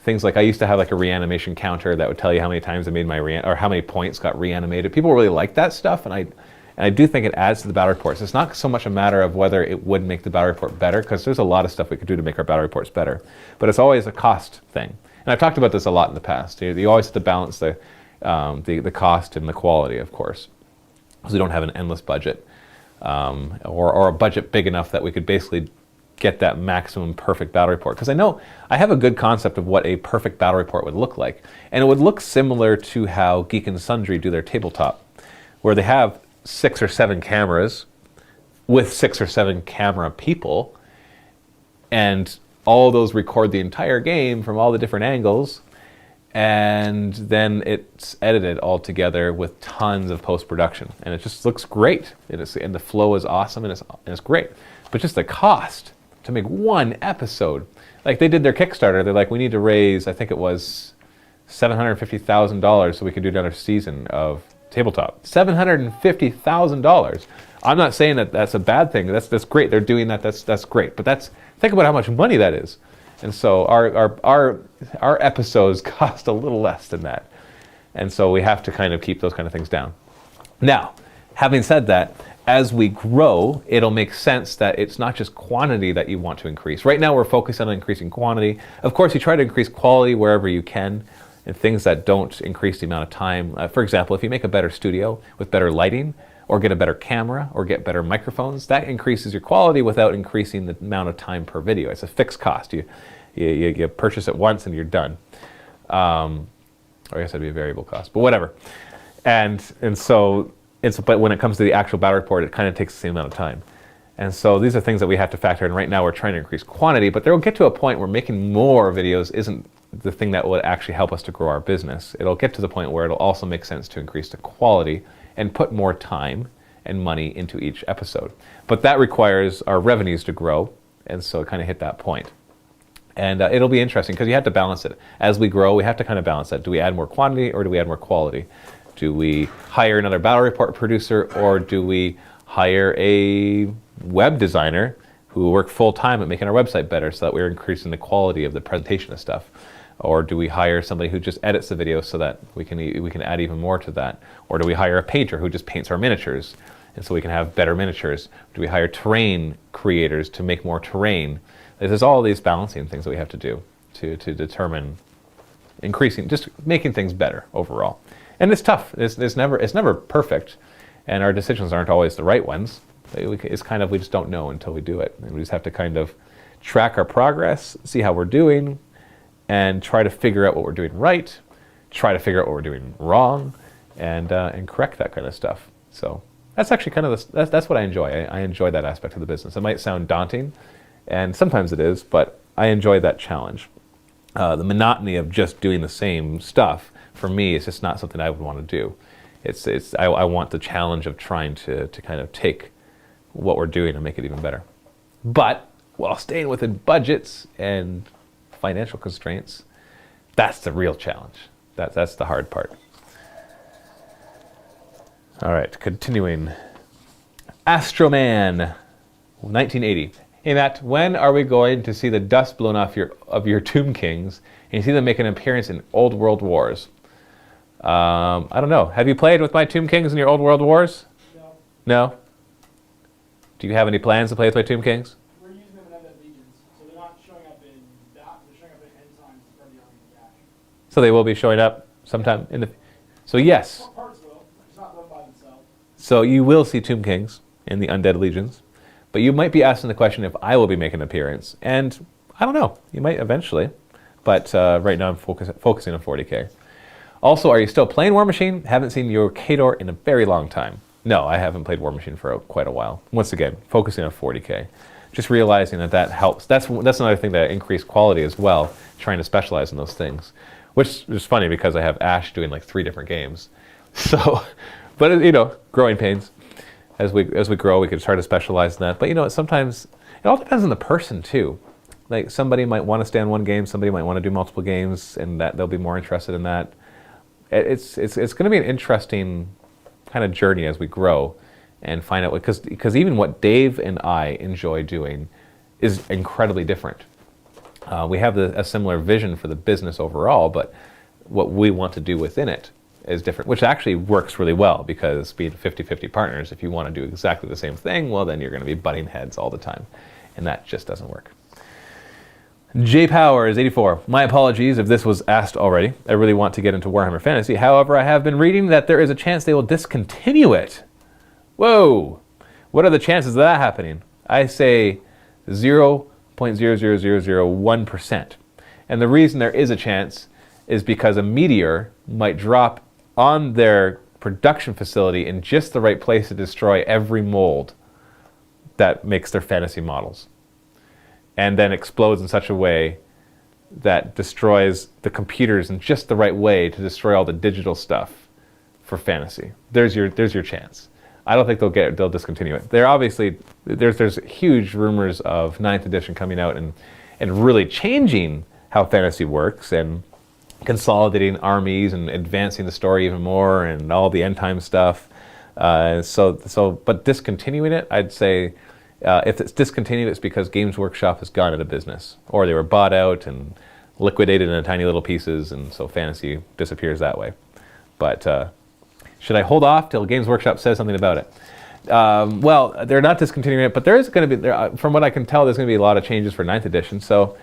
things like I used to have like a reanimation counter that would tell you how many times I made my or how many points got reanimated. People really like that stuff, and I do think it adds to the battle reports. It's not so much a matter of whether it would make the battle report better, because there's a lot of stuff we could do to make our battle reports better, but it's always a cost thing. And I've talked about this a lot in the past. You always have to balance the cost and the quality, of course, because we don't have an endless budget, or a budget big enough that we could basically get that maximum perfect battle report. Because I know I have a good concept of what a perfect battle report would look like, and it would look similar to how Geek and Sundry do their tabletop, where they have 6 or 7 cameras with 6 or 7 camera people, and all those record the entire game from all the different angles, and then it's edited all together with tons of post-production, and it just looks great. And the flow is awesome, and it's great. But just the cost to make one episode, like they did their Kickstarter, they're like, we need to raise, I think it was $750,000 so we could do another season of tabletop. $750,000. I'm not saying that that's a bad thing. That's great. They're doing that. That's great. But think about how much money that is. And so our episodes cost a little less than that. And so we have to kind of keep those kind of things down. Now, having said that, as we grow, it'll make sense that it's not just quantity that you want to increase. Right now, we're focused on increasing quantity. Of course, you try to increase quality wherever you can, and things that don't increase the amount of time. For example, if you make a better studio with better lighting, or get a better camera, or get better microphones, that increases your quality without increasing the amount of time per video. It's a fixed cost. You purchase it once and you're done. Or I guess that'd be a variable cost, but whatever. But when it comes to the actual battle report, it kind of takes the same amount of time. And so these are things that we have to factor in. Right now we're trying to increase quantity, but there will get to a point where making more videos isn't the thing that will actually help us to grow our business. It'll get to the point where it'll also make sense to increase the quality and put more time and money into each episode. But that requires our revenues to grow, and so it kind of hit that point. And it'll be interesting because you have to balance it. As we grow, we have to kind of balance that. Do we add more quantity or do we add more quality? Do we hire another battle report producer, or do we hire a web designer who will work full-time at making our website better so that we're increasing the quality of the presentation of stuff? Or do we hire somebody who just edits the video so that we can add even more to that? Or do we hire a painter who just paints our miniatures, and so we can have better miniatures? Do we hire terrain creators to make more terrain? There's all these balancing things that we have to do to determine just making things better overall. And it's tough. It's never perfect, and our decisions aren't always the right ones. It's kind of, we just don't know until we do it. And we just have to kind of track our progress, see how we're doing, and try to figure out what we're doing right, try to figure out what we're doing wrong and correct that kind of stuff. So that's actually kind of that's what I enjoy. I enjoy that aspect of the business. It might sound daunting, and sometimes it is, but I enjoy that challenge. The monotony of just doing the same stuff, for me, is just not something I would want to do. I want the challenge of trying to kind of take what we're doing and make it even better. But while staying within budgets and financial constraints, that's the real challenge. That's the hard part. All right, continuing. Astroman, 1980. Hey Matt, when are we going to see the dust blown off your Tomb Kings and you see them make an appearance in Old World Wars? I don't know. Have you played with my Tomb Kings in your Old World Wars? No. No? Do you have any plans to play with my Tomb Kings? We're using them in Undead Legions, so they're not showing up in that. They're showing up in End Times for the Army of Gash. So they will be showing up sometime in the... So yes. Well, parts will. It's not done by themselves. So you will see Tomb Kings in the Undead Legions. But you might be asking the question if I will be making an appearance. And I don't know. You might eventually. But right now I'm focusing on 40k. Also, are you still playing War Machine? Haven't seen your Khador in a very long time. No, I haven't played War Machine for quite a while. Once again, focusing on 40k. Just realizing that helps. That's another thing that increased quality as well, trying to specialize in those things. Which is funny because I have Ash doing like 3 different games. So, but you know, growing pains. As we grow, we could try to specialize in that. But you know, sometimes it all depends on the person too. Like somebody might want to stay on one game, somebody might want to do multiple games, and that they'll be more interested in that. It's going to be an interesting kind of journey as we grow and find out because even what Dave and I enjoy doing is incredibly different. We have a similar vision for the business overall, but what we want to do within it is different, which actually works really well because being 50-50 partners, if you want to do exactly the same thing, well, then you're going to be butting heads all the time, and that just doesn't work. J Powers 84. My apologies if this was asked already. I really want to get into Warhammer Fantasy. However, I have been reading that there is a chance they will discontinue it. Whoa! What are the chances of that happening? I say 0.00001%. And the reason there is a chance is because a meteor might drop on their production facility in just the right place to destroy every mold that makes their fantasy models. And then explodes in such a way that destroys the computers in just the right way to destroy all the digital stuff for fantasy. There's your chance. I don't think they'll discontinue it. They're obviously there's huge rumors of 9th edition coming out and really changing how fantasy works and consolidating armies and advancing the story even more and all the end time stuff. But discontinuing it, I'd say. If it's discontinued, it's because Games Workshop has gone out of business, or they were bought out and liquidated in tiny little pieces, and so fantasy disappears that way. But should I hold off till Games Workshop says something about it? Well, they're not discontinuing it, but there is going to be, from what I can tell, there's going to be a lot of changes for 9th edition. So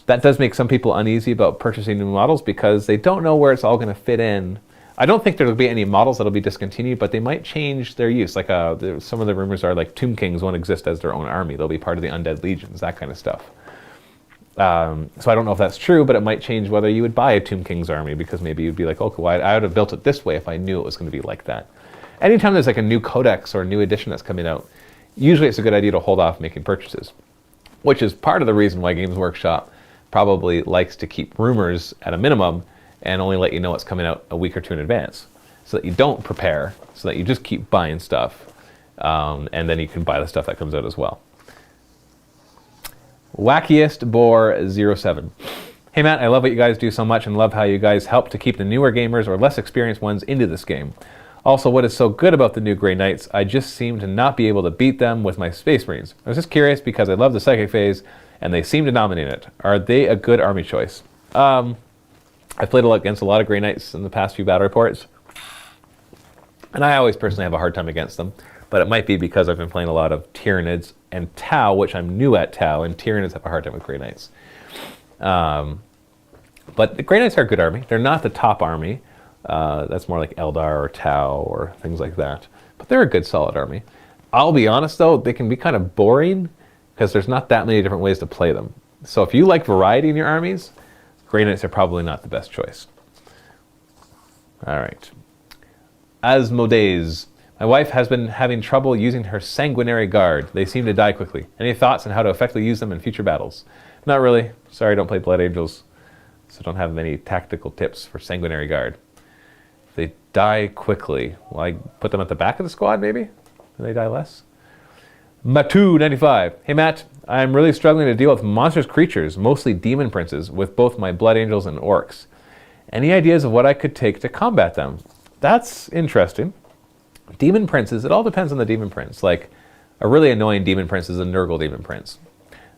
that does make some people uneasy about purchasing new models because they don't know where it's all going to fit in. I don't think there'll be any models that'll be discontinued, but they might change their use. Like some of the rumors are like Tomb Kings won't exist as their own army. They'll be part of the Undead Legions, that kind of stuff. So I don't know if that's true, but it might change whether you would buy a Tomb Kings army because maybe you'd be like, okay, well, I would have built it this way if I knew it was going to be like that. Anytime there's like a new codex or a new edition that's coming out, usually it's a good idea to hold off making purchases, which is part of the reason why Games Workshop probably likes to keep rumors at a minimum and only let you know what's coming out a week or 2 in advance so that you don't prepare, so that you just keep buying stuff, and then you can buy the stuff that comes out as well. Wackiest Boar 07. Hey Matt, I love what you guys do so much and love how you guys help to keep the newer gamers or less experienced ones into this game. Also, what is so good about the new Grey Knights, I just seem to not be able to beat them with my Space Marines. I was just curious because I love the Psychic phase and they seem to dominate it. Are they a good army choice? I've played against a lot of Grey Knights in the past few battle reports, and I always personally have a hard time against them, but it might be because I've been playing a lot of Tyranids and Tau, which I'm new at Tau, and Tyranids have a hard time with Grey Knights. But the Grey Knights are a good army. They're not the top army. That's more like Eldar or Tau or things like that, but they're a good solid army. I'll be honest though, they can be kind of boring because there's not that many different ways to play them. So if you like variety in your armies, Grey Knights are probably not the best choice. All right. Asmodeus. My wife has been having trouble using her sanguinary guard. They seem to die quickly. Any thoughts on how to effectively use them in future battles? Not really. Sorry, I don't play Blood Angels, so don't have many tactical tips for sanguinary guard. If they die quickly, will I put them at the back of the squad, maybe? Do they die less? Matu95. Hey, Matt. I'm really struggling to deal with monstrous creatures, mostly demon princes, with both my Blood Angels and Orcs. Any ideas of what I could take to combat them? That's interesting. Demon princes, it all depends on the demon prince. Like, a really annoying demon prince is a Nurgle demon prince,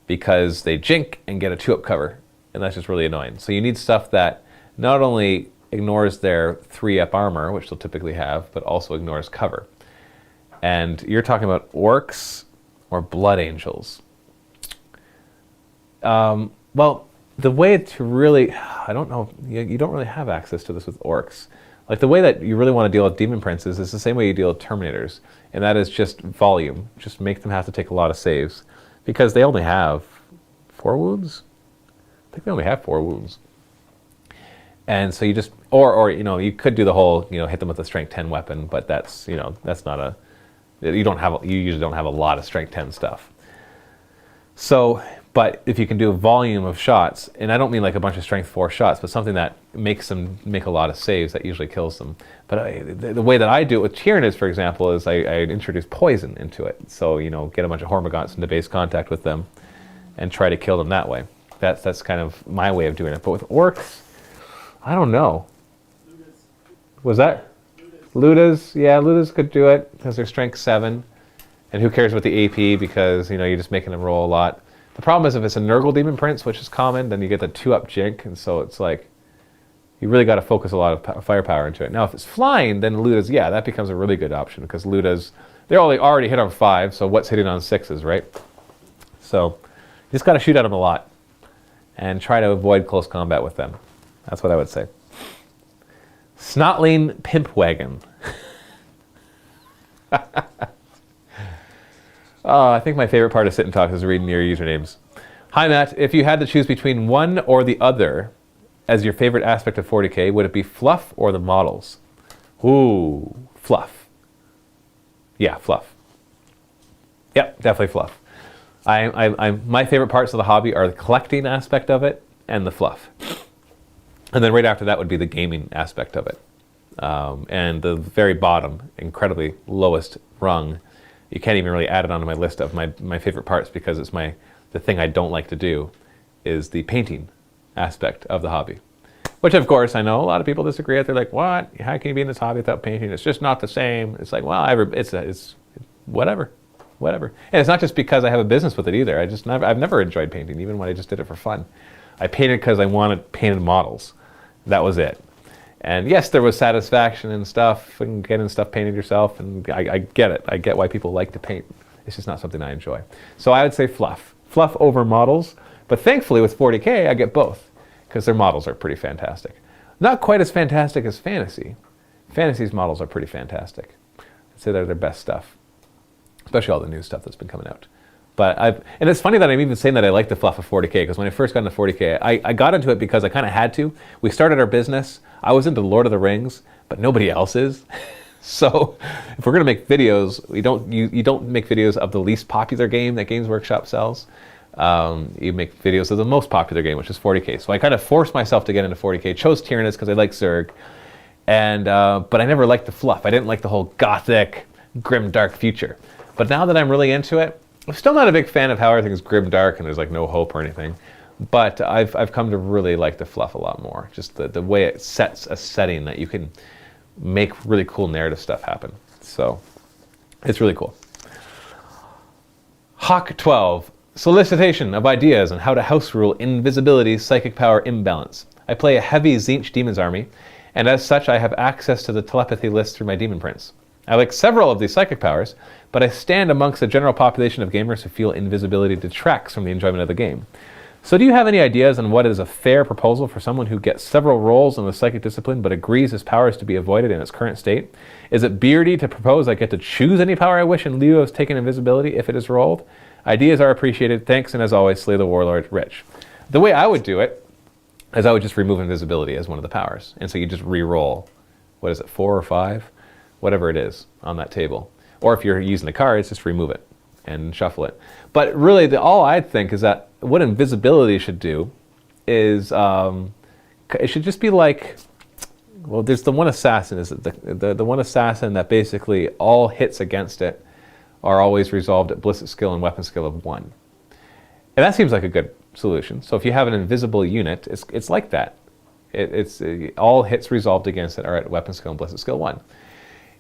because they jink and get a 2-up cover, and that's just really annoying. So you need stuff that not only ignores their 3-up armor, which they'll typically have, but also ignores cover. And you're talking about Orcs or Blood Angels. Well, the way to really, I don't know, you don't really have access to this with Orcs. Like, the way that you really want to deal with demon princes is the same way you deal with Terminators, and that is just volume. Just make them have to take a lot of saves, because they only have 4 wounds? I think they only have 4 wounds. And so you just, or you know, you could do the whole, you know, hit them with a strength 10 weapon, but that's, you know, that's not a, you usually don't have a lot of strength 10 stuff. So, but if you can do a volume of shots, and I don't mean like a bunch of strength 4 shots, but something that makes them make a lot of saves, that usually kills them. But the way that I do it with Tyranids, for example, is I introduce poison into it. So, you know, get a bunch of Hormagaunts into base contact with them and try to kill them that way. That's kind of my way of doing it. But with Orcs, I don't know. Was that? Ludas? Yeah, Ludas could do it because they're strength 7. And who cares about the AP, because, you know, you're just making them roll a lot. The problem is if it's a Nurgle Demon Prince, which is common, then you get the 2-up jink, and so it's like, you really got to focus a lot of firepower into it. Now, if it's flying, then Ludas, yeah, that becomes a really good option, because Ludas, they're already hit on 5, so what's hitting on 6s, right? So, you just got to shoot at them a lot, and try to avoid close combat with them. That's what I would say. Snotling Pimpwagon. I think my favorite part of Sit and Talk is reading your usernames. Hi, Matt. If you had to choose between one or the other as your favorite aspect of 40K, would it be fluff or the models? Ooh, fluff. Yeah, fluff. Yep, definitely fluff. My favorite parts of the hobby are the collecting aspect of it and the fluff. And then right after that would be the gaming aspect of it. And the very bottom, incredibly lowest rung, you can't even really add it onto my list of my favorite parts, because it's the thing I don't like to do is the painting aspect of the hobby. Which, of course, I know a lot of people disagree. They're like, what? How can you be in this hobby without painting? It's just not the same. It's like, well, it's whatever. And it's not just because I have a business with it either. I've never enjoyed painting, even when I just did it for fun. I painted because I wanted painted models. That was it. And yes, there was satisfaction and stuff, and getting stuff painted yourself, and I get it. I get why people like to paint. It's just not something I enjoy. So I would say fluff. Fluff over models, but thankfully with 40K, I get both, because their models are pretty fantastic. Not quite as fantastic as Fantasy. Fantasy's models are pretty fantastic. I'd say they're their best stuff, especially all the new stuff that's been coming out. And it's funny that I'm even saying that I like the fluff of 40K, because when I first got into 40K, I got into it because I kind of had to. We started our business. I was into Lord of the Rings, but nobody else is. So if we're going to make videos, you don't make videos of the least popular game that Games Workshop sells. You make videos of the most popular game, which is 40K. So I kind of forced myself to get into 40K. Chose Tyranids because I like Zerg, but I never liked the fluff. I didn't like the whole gothic, grim, dark future. But now that I'm really into it, I'm still not a big fan of how everything's grim, dark, and there's like no hope or anything. But I've come to really like the fluff a lot more. Just the way it sets a setting that you can make really cool narrative stuff happen. So it's really cool. Hawk 12. Solicitation of ideas on how to house rule invisibility psychic power imbalance. I play a heavy Tzeentch Demons army, and as such I have access to the telepathy list through my Demon Prince. I like several of these psychic powers, but I stand amongst the general population of gamers who feel invisibility detracts from the enjoyment of the game. So do you have any ideas on what is a fair proposal for someone who gets several roles in the psychic discipline but agrees his power is to be avoided in its current state? Is it beardy to propose I get to choose any power I wish in lieu of taking invisibility if it is rolled? Ideas are appreciated. Thanks, and as always, Slay the Warlord, Rich. The way I would do it is I would just remove invisibility as one of the powers. And so you just re-roll what is it, 4 or 5? Whatever it is on that table. Or if you're using the cards, just remove it and shuffle it. But really, all I think is that what invisibility should do is, it should just be like, well, there's the one assassin, is it the one assassin that basically all hits against it are always resolved at ballistic skill and weapon skill of 1. And that seems like a good solution. So if you have an invisible unit, it's like that. It's all hits resolved against it are at weapon skill and ballistic skill 1.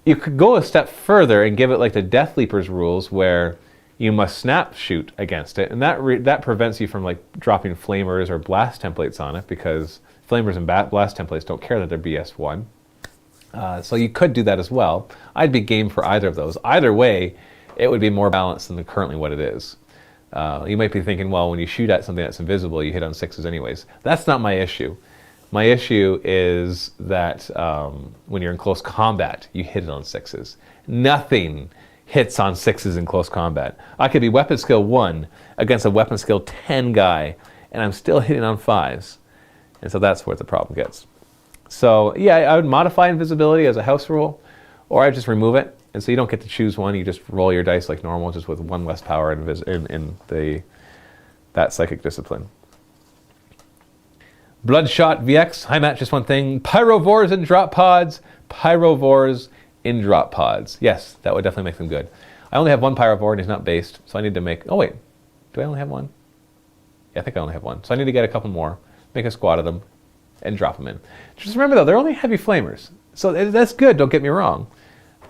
You could go a step further and give it like the Death Leapers rules, where you must snap shoot against it, and that prevents you from like dropping flamers or blast templates on it, because flamers and blast templates don't care that they're BS1. So you could do that as well. I'd be game for either of those. Either way, it would be more balanced than currently what it is. You might be thinking, well, when you shoot at something that's invisible, you hit on 6s anyways. That's not my issue. My issue is that when you're in close combat, you hit it on 6s. Nothing hits on 6s in close combat. I could be weapon skill 1 against a weapon skill 10 guy, and I'm still hitting on 5s. And so that's where the problem gets. So yeah, I would modify invisibility as a house rule, or I'd just remove it. And so you don't get to choose one, you just roll your dice like normal, just with 1 less power in that psychic discipline. Bloodshot VX, hi Matt, just one thing. Pyrovores in drop pods. Pyrovores in drop pods. Yes, that would definitely make them good. I only have 1 Pyrovore and he's not based, so I need to make, oh wait, do I only have 1? Yeah, I think I only have 1. So I need to get a couple more, make a squad of them, and drop them in. Just remember though, they're only heavy flamers. So that's good, don't get me wrong.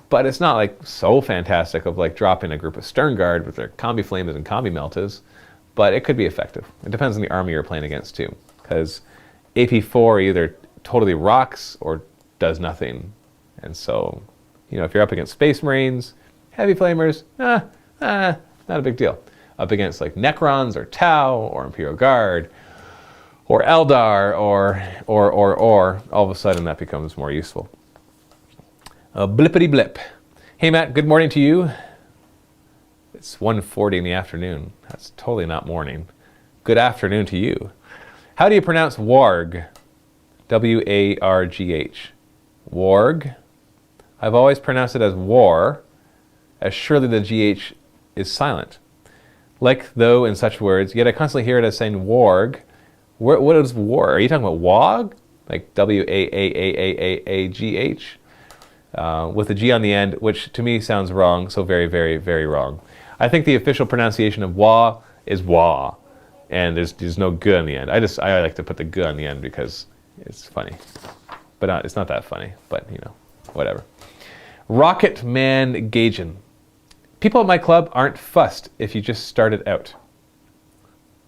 But it's not like so fantastic of like dropping a group of Stern Guard with their combi flamers and combi meltas, but it could be effective. It depends on the army you're playing against too, because AP4 either totally rocks or does nothing. And so, if you're up against Space Marines, heavy flamers, not a big deal. Up against like Necrons or Tau or Imperial Guard or Eldar or all of a sudden that becomes more useful. Blippity blip. Hey Matt, good morning to you. It's 1:40 in the afternoon. That's totally not morning. Good afternoon to you. How do you pronounce warg? W-A-R-G-H. Warg? I've always pronounced it as war, as surely the GH is silent. Like though in such words, yet I constantly hear it as saying warg. What is war? Are you talking about wog? Like W-A-A-A-A-A-G-H? With a G on the end, which to me sounds wrong, so very, very, very wrong. I think the official pronunciation of wa is wa, and there's no g on the end. I like to put the g on the end because it's funny, but it's not that funny. But whatever. Rocket Man Gaijin. People at my club aren't fussed if you just started out.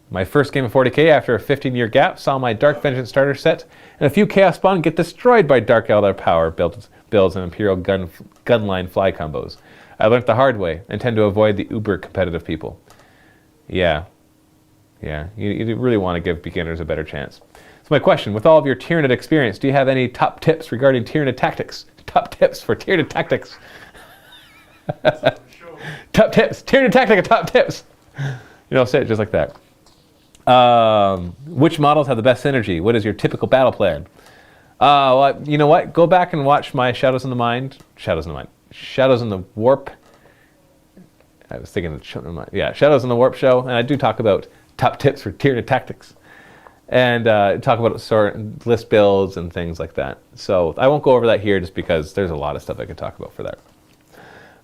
My first game of 40k after a 15-year gap saw my Dark Vengeance starter set and a few Chaos Spawn get destroyed by Dark Eldar power builds and Imperial gunline fly combos. I learned the hard way and tend to avoid the uber competitive people. Yeah. You really want to give beginners a better chance. So my question, with all of your Tyranid experience, do you have any top tips regarding Tyranid tactics? Top tips for Tyranid tactics. Top tips. Tyranid tactic, top tips. Say it just like that. Which models have the best synergy? What is your typical battle plan? Well, you know what? Go back and watch my Shadows in the Warp. I was thinking of Shadows in the Warp show, and I do talk about top tips for Tyranid tactics, and talk about list builds and things like that. So I won't go over that here just because there's a lot of stuff I could talk about for that.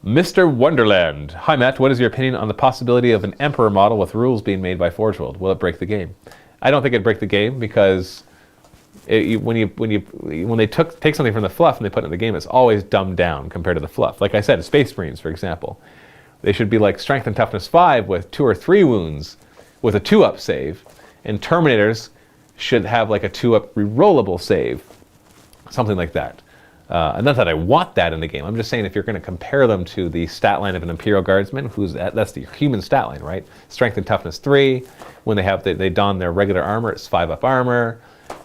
Mr. Wonderland. Hi Matt, what is your opinion on the possibility of an Emperor model with rules being made by Forge World? Will it break the game? I don't think it'd break the game because when they take something from the fluff and they put it in the game, it's always dumbed down compared to the fluff. Like I said, Space Marines, for example, they should be like Strength and Toughness 5 with 2 or 3 wounds with a 2-up save, and Terminators should have like a 2-up rerollable save, something like that. And not that I want that in the game. I'm just saying if you're going to compare them to the stat line of an Imperial Guardsman, that's the human stat line, right? Strength and Toughness 3. When they don their regular armor, it's 5-up armor.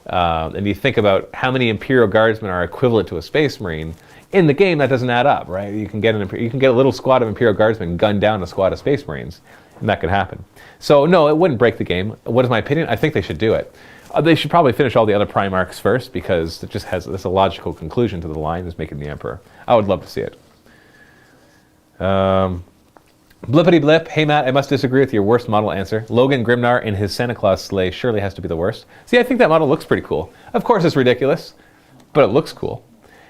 And you think about how many Imperial Guardsmen are equivalent to a Space Marine. In the game, that doesn't add up, right? You can get a little squad of Imperial Guardsmen gun down a squad of Space Marines, and that could happen. So no, it wouldn't break the game. What is my opinion? I think they should do it. They should probably finish all the other Primarchs first, because it just has this a logical conclusion to the line, is making the Emperor. I would love to see it. Blippity blip. Hey Matt, I must disagree with your worst model answer. Logan Grimnar in his Santa Claus sleigh surely has to be the worst. See, I think that model looks pretty cool. Of course it's ridiculous, but it looks cool.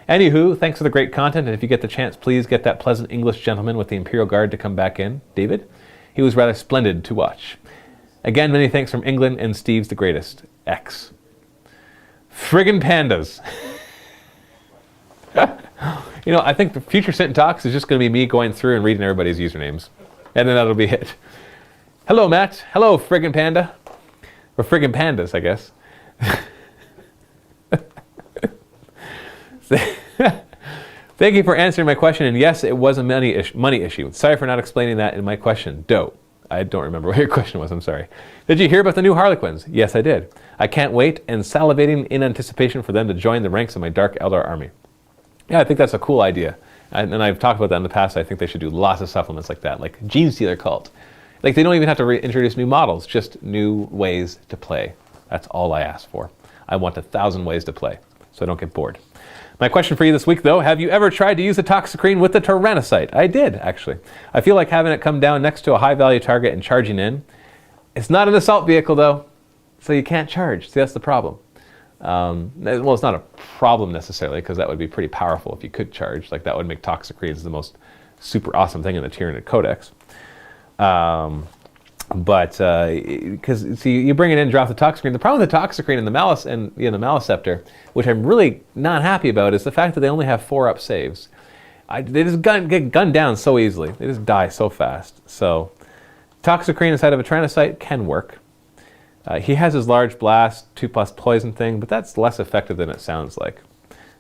Anywho, thanks for the great content, and if you get the chance, please get that pleasant English gentleman with the Imperial Guard to come back in, David. He was rather splendid to watch. Again, many thanks from England, and Steve's the greatest. X. Friggin' pandas. You know, I think the future Sit and Talks is just going to be me going through and reading everybody's usernames. And then that'll be it. Hello, Matt. Hello, friggin' panda. Or friggin' pandas, I guess. Thank you for answering my question. And yes, it was a money issue. Sorry for not explaining that in my question. Dope. I don't remember what your question was. I'm sorry. Did you hear about the new Harlequins? Yes, I did. I can't wait and salivating in anticipation for them to join the ranks of my Dark Eldar army. Yeah, I think that's a cool idea. And I've talked about that in the past. I think they should do lots of supplements like that, like Gene Stealer Cult. Like, they don't even have to introduce new models, just new ways to play. That's all I ask for. I want 1,000 ways to play, so I don't get bored. My question for you this week, though, have you ever tried to use the Toxicrene with the Tyrannocyte? I did, actually. I feel like having it come down next to a high-value target and charging in. It's not an assault vehicle, though, so you can't charge. See, that's the problem. Well, it's not a problem necessarily, because that would be pretty powerful if you could charge. Like, that would make Toxicrenes the most super awesome thing in the Tyranid Codex. Because see, you bring it in, drop the Toxicrene. The problem with the Toxicrene and the Malice and the Maliceptor, which I'm really not happy about, is the fact that they only have 4-up saves. They just get gunned down so easily. They just die so fast. So, Toxicrene inside of a Tyrannocyte can work. He has his large blast, 2+ poison thing, but that's less effective than it sounds like.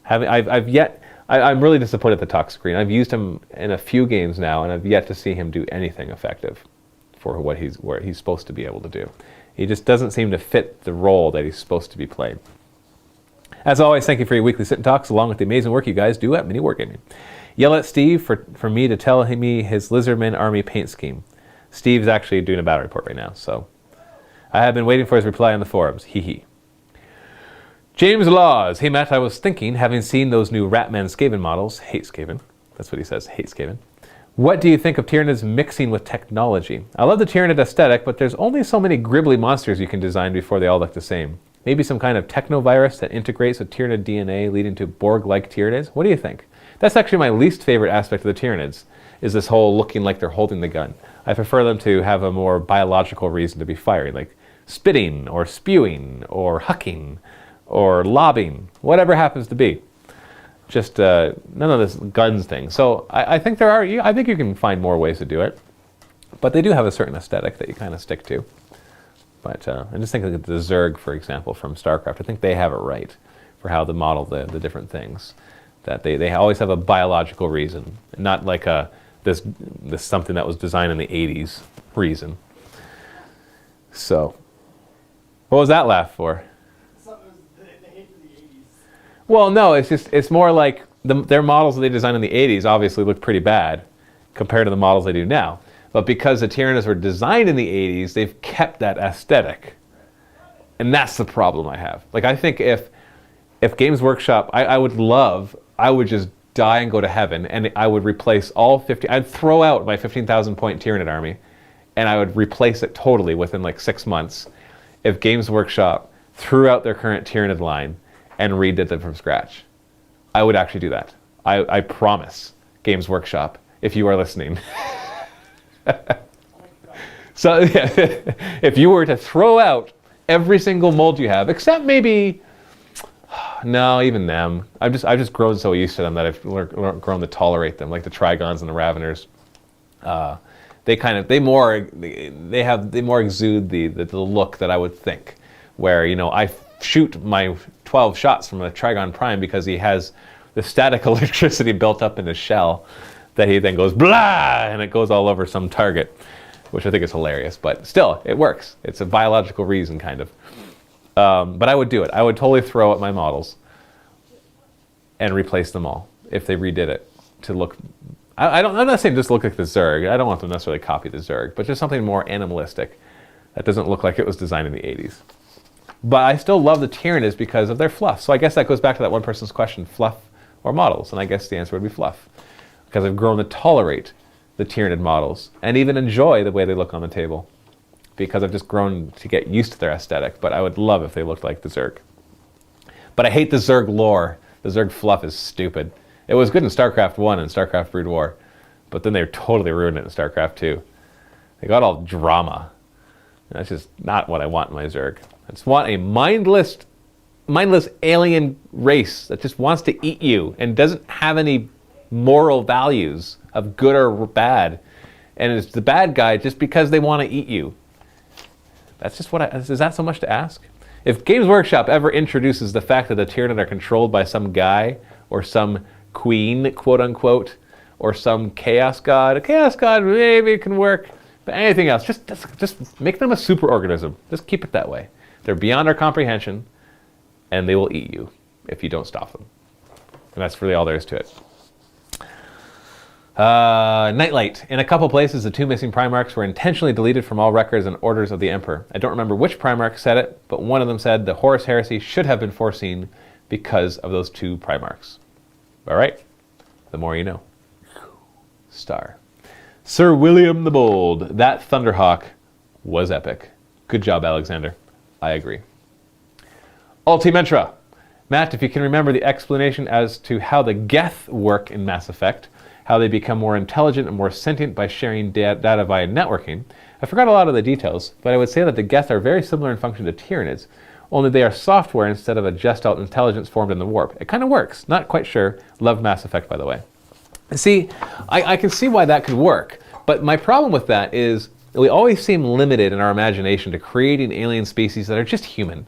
I'm really disappointed at the Toxicrene. I've used him in a few games now, and I've yet to see him do anything effective for what he's supposed to be able to do. He just doesn't seem to fit the role that he's supposed to be playing. As always, thank you for your weekly Sit and Talks, along with the amazing work you guys do at Mini Wargaming. Yell at Steve for me to tell me his Lizardman army paint scheme. Steve's actually doing a battle report right now, so I have been waiting for his reply on the forums. Hee hee. James Laws. Hey Matt, I was thinking, having seen those new Ratman Skaven models, hate Skaven, that's what he says, hate Skaven. What do you think of Tyranids mixing with technology? I love the Tyranid aesthetic, but there's only so many gribbly monsters you can design before they all look the same. Maybe some kind of technovirus that integrates with Tyranid DNA, leading to Borg-like Tyranids? What do you think? That's actually my least favorite aspect of the Tyranids, is this whole looking like they're holding the gun. I prefer them to have a more biological reason to be firing, like spitting, or spewing, or hucking, or lobbing, whatever happens to be. Just none of this guns thing. So I think I think you can find more ways to do it, but they do have a certain aesthetic that you kind of stick to. But I just think of the Zerg, for example, from StarCraft. I think they have it right for how to model the different things. That they always have a biological reason, not like this something that was designed in the 80s reason. So, what was that laugh for? The hate for the 80s. Well, no, it's more like their models that they designed in the 80s obviously look pretty bad compared to the models they do now. But because the Tyranids were designed in the 80s, they've kept that aesthetic. And that's the problem I have. Like, I think if Games Workshop, I would just die and go to heaven, and I would replace all 50, I'd throw out my 15,000 point Tyranid army, and I would replace it totally within like 6 months if Games Workshop threw out their current Tyranid line and redid them from scratch. I would actually do that. I promise, Games Workshop, if you are listening. So yeah, if you were to throw out every single mold you have, except maybe, no, even them. I've just grown so used to them that I've grown to tolerate them, like the Trigons and the Raveners. They more exude the look that I would think, where I shoot my 12 shots from a Trigon Prime because he has the static electricity built up in his shell that he then goes blah, and it goes all over some target, which I think is hilarious, but still, it works. It's a biological reason, kind of. But I would do it. I would totally throw out my models and replace them all if they redid it to look. I'm not saying just look like the Zerg. I don't want them to necessarily copy the Zerg, but just something more animalistic that doesn't look like it was designed in the 80s. But I still love the Tyranids because of their fluff. So I guess that goes back to that one person's question, fluff or models? And I guess the answer would be fluff. Because I've grown to tolerate the Tyranid models and even enjoy the way they look on the table. Because I've just grown to get used to their aesthetic. But I would love if they looked like the Zerg. But I hate the Zerg lore. The Zerg fluff is stupid. It was good in StarCraft 1 and StarCraft Brood War. But then they totally ruined it in StarCraft 2. They got all drama. And that's just not what I want in my Zerg. I just want a mindless alien race that just wants to eat you and doesn't have any moral values of good or bad. And it's the bad guy just because they want to eat you. That's just what is that so much to ask? If Games Workshop ever introduces the fact that the Tyranid are controlled by some guy or some queen, quote unquote, or some chaos god, a chaos god maybe can work, but anything else, just make them a superorganism. Just keep it that way. They're beyond our comprehension, and they will eat you if you don't stop them. And that's really all there is to it. Nightlight. In a couple places, the 2 missing Primarchs were intentionally deleted from all records and orders of the Emperor. I don't remember which Primarch said it, but one of them said the Horus Heresy should have been foreseen because of those 2 Primarchs. All right? The more you know. Star. Sir William the Bold. That Thunderhawk was epic. Good job, Alexander. I agree. Ultimentra. Matt, if you can remember the explanation as to how the Geth work in Mass Effect, how they become more intelligent and more sentient by sharing data via networking. I forgot a lot of the details, but I would say that the Geth are very similar in function to Tyranids, only they are software instead of a just-out intelligence formed in the warp. It kind of works. Not quite sure. Love Mass Effect, by the way. See, I can see why that could work, but my problem with that is we always seem limited in our imagination to creating alien species that are just human.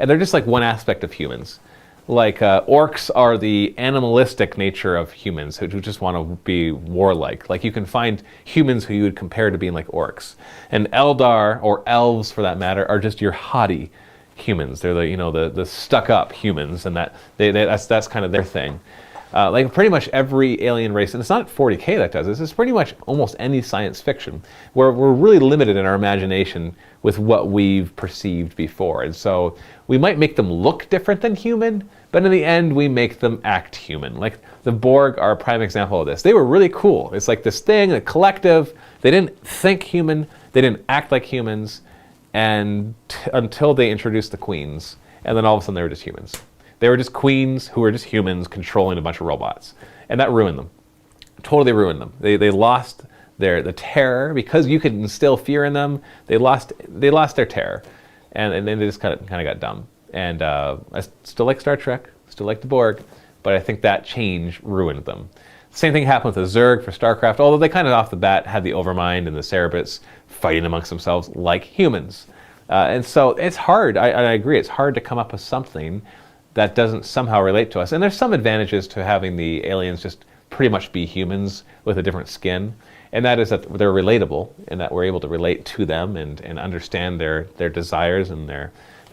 And they're just like one aspect of humans. Like orcs are the animalistic nature of humans who just want to be warlike. Like you can find humans who you would compare to being like orcs. And Eldar, or elves for that matter, are just your haughty humans. They're the stuck-up humans, and that's kind of their thing. Like pretty much every alien race, and it's not 40K that does this, it's pretty much almost any science fiction, where we're really limited in our imagination with what we've perceived before. And so we might make them look different than human, but in the end we make them act human. Like the Borg are a prime example of this. They were really cool. It's like this thing, a collective, they didn't think human, they didn't act like humans, and until they introduced the queens, and then all of a sudden they were just humans. They were just queens who were just humans controlling a bunch of robots. And that ruined them. Totally ruined them. They lost the terror. Because you could instill fear in them, they lost their terror. And then they just kind of got dumb. And I still like Star Trek, still like the Borg, but I think that change ruined them. Same thing happened with the Zerg for StarCraft, although they kind of off the bat had the Overmind and the Cerebrits fighting amongst themselves like humans. And so it's hard, I agree, it's hard to come up with something that doesn't somehow relate to us. And there's some advantages to having the aliens just pretty much be humans with a different skin. And that is that they're relatable, and that we're able to relate to them and understand their desires and their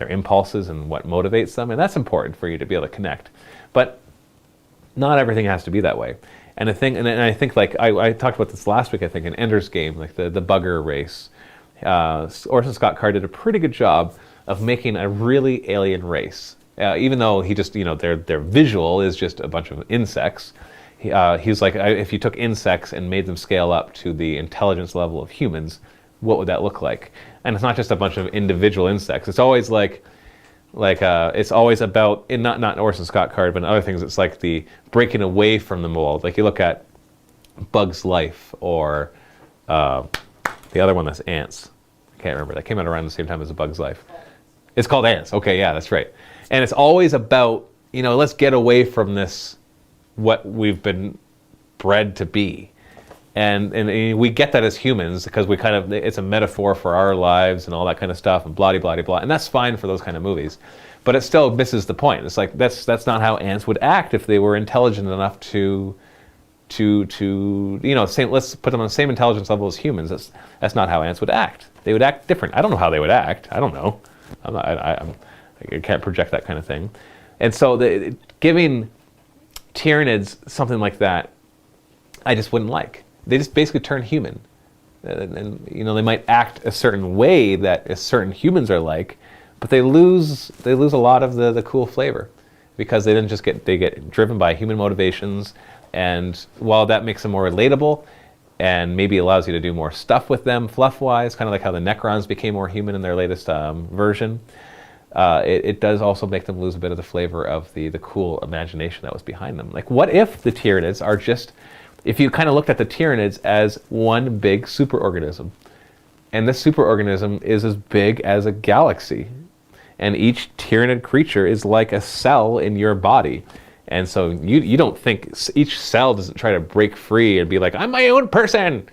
impulses and what motivates them. And that's important for you to be able to connect. But not everything has to be that way. And I think like I talked about this last week, I think, in Ender's Game, like the bugger race. Orson Scott Card did a pretty good job of making a really alien race. Even though he just, their visual is just a bunch of insects, he's like, if you took insects and made them scale up to the intelligence level of humans, what would that look like? And it's not just a bunch of individual insects. It's always it's always about, not Orson Scott Card, but in other things, it's like the breaking away from the mold. Like you look at Bug's Life, or the other one that's Ants. I can't remember. That came out around the same time as A Bug's Life. It's called Ants. Okay, yeah, that's right. And it's always about, let's get away from this, what we've been bred to be. And we get that as humans because it's a metaphor for our lives and all that kind of stuff and blah, blah, blah. And that's fine for those kind of movies. But it still misses the point. It's like, that's not how ants would act if they were intelligent enough to let's put them on the same intelligence level as humans. That's not how ants would act. They would act different. I don't know how they would act. I don't know. I can't project that kind of thing. And so giving Tyranids something like that, I just wouldn't like. They just basically turn human. And they might act a certain way that certain humans are like, but they lose a lot of the cool flavor, because they get driven by human motivations, and while that makes them more relatable and maybe allows you to do more stuff with them fluff-wise, kind of like how the Necrons became more human in their latest version, it does also make them lose a bit of the flavor of the cool imagination that was behind them. Like, what if the Tyranids are just, if you kind of looked at the Tyranids as one big superorganism, and this superorganism is as big as a galaxy, and each Tyranid creature is like a cell in your body. And so you don't think, each cell doesn't try to break free and be like, I'm my own person,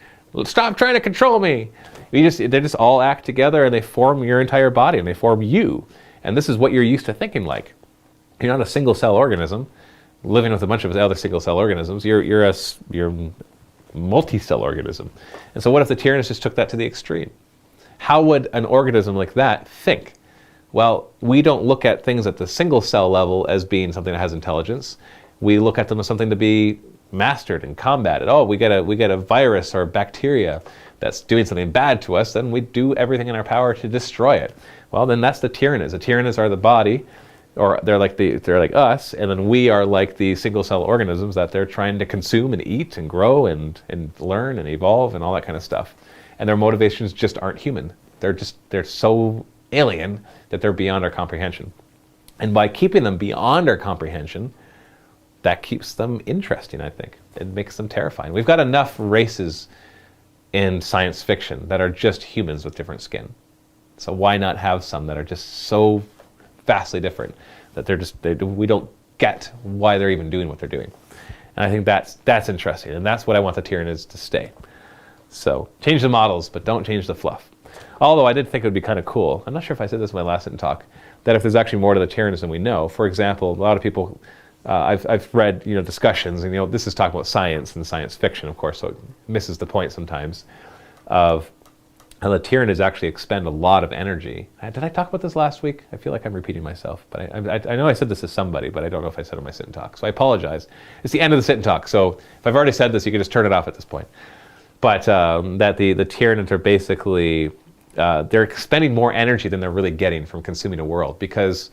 stop trying to control me. They just all act together, and they form your entire body, and they form you. And this is what you're used to thinking like. You're not a single cell organism living with a bunch of other single cell organisms. You're a multi-cell organism. And so what if the Tyranids just took that to the extreme? How would an organism like that think? Well, we don't look at things at the single cell level as being something that has intelligence. We look at them as something to be mastered and combated. Oh, we get a virus or bacteria that's doing something bad to us, then we do everything in our power to destroy it. Well, then that's the Tyranids. The Tyranids are the body, or they're like us, and then we are like the single cell organisms that they're trying to consume and eat and grow and learn and evolve and all that kind of stuff. And their motivations just aren't human. They're so alien that they're beyond our comprehension. And by keeping them beyond our comprehension, that keeps them interesting, I think. It makes them terrifying. We've got enough races in science fiction that are just humans with different skin. So why not have some that are just so vastly different that we don't get why they're even doing what they're doing. And I think that's interesting, and that's what I want the Tyranids to stay. So change the models, but don't change the fluff. Although I did think it would be kind of cool, I'm not sure if I said this in my last sit and talk, that if there's actually more to the Tyranids than we know. For example, a lot of people, I've read discussions, and this is talking about science and science fiction, of course, so it misses the point sometimes, of how the Tyranids actually expend a lot of energy. Did I talk about this last week? I feel like I'm repeating myself, but I know I said this to somebody, but I don't know if I said it in my sit and talk, so I apologize. It's the end of the sit and talk, so if I've already said this, you can just turn it off at this point. But that the Tyranids are basically, they're expending more energy than they're really getting from consuming a world, because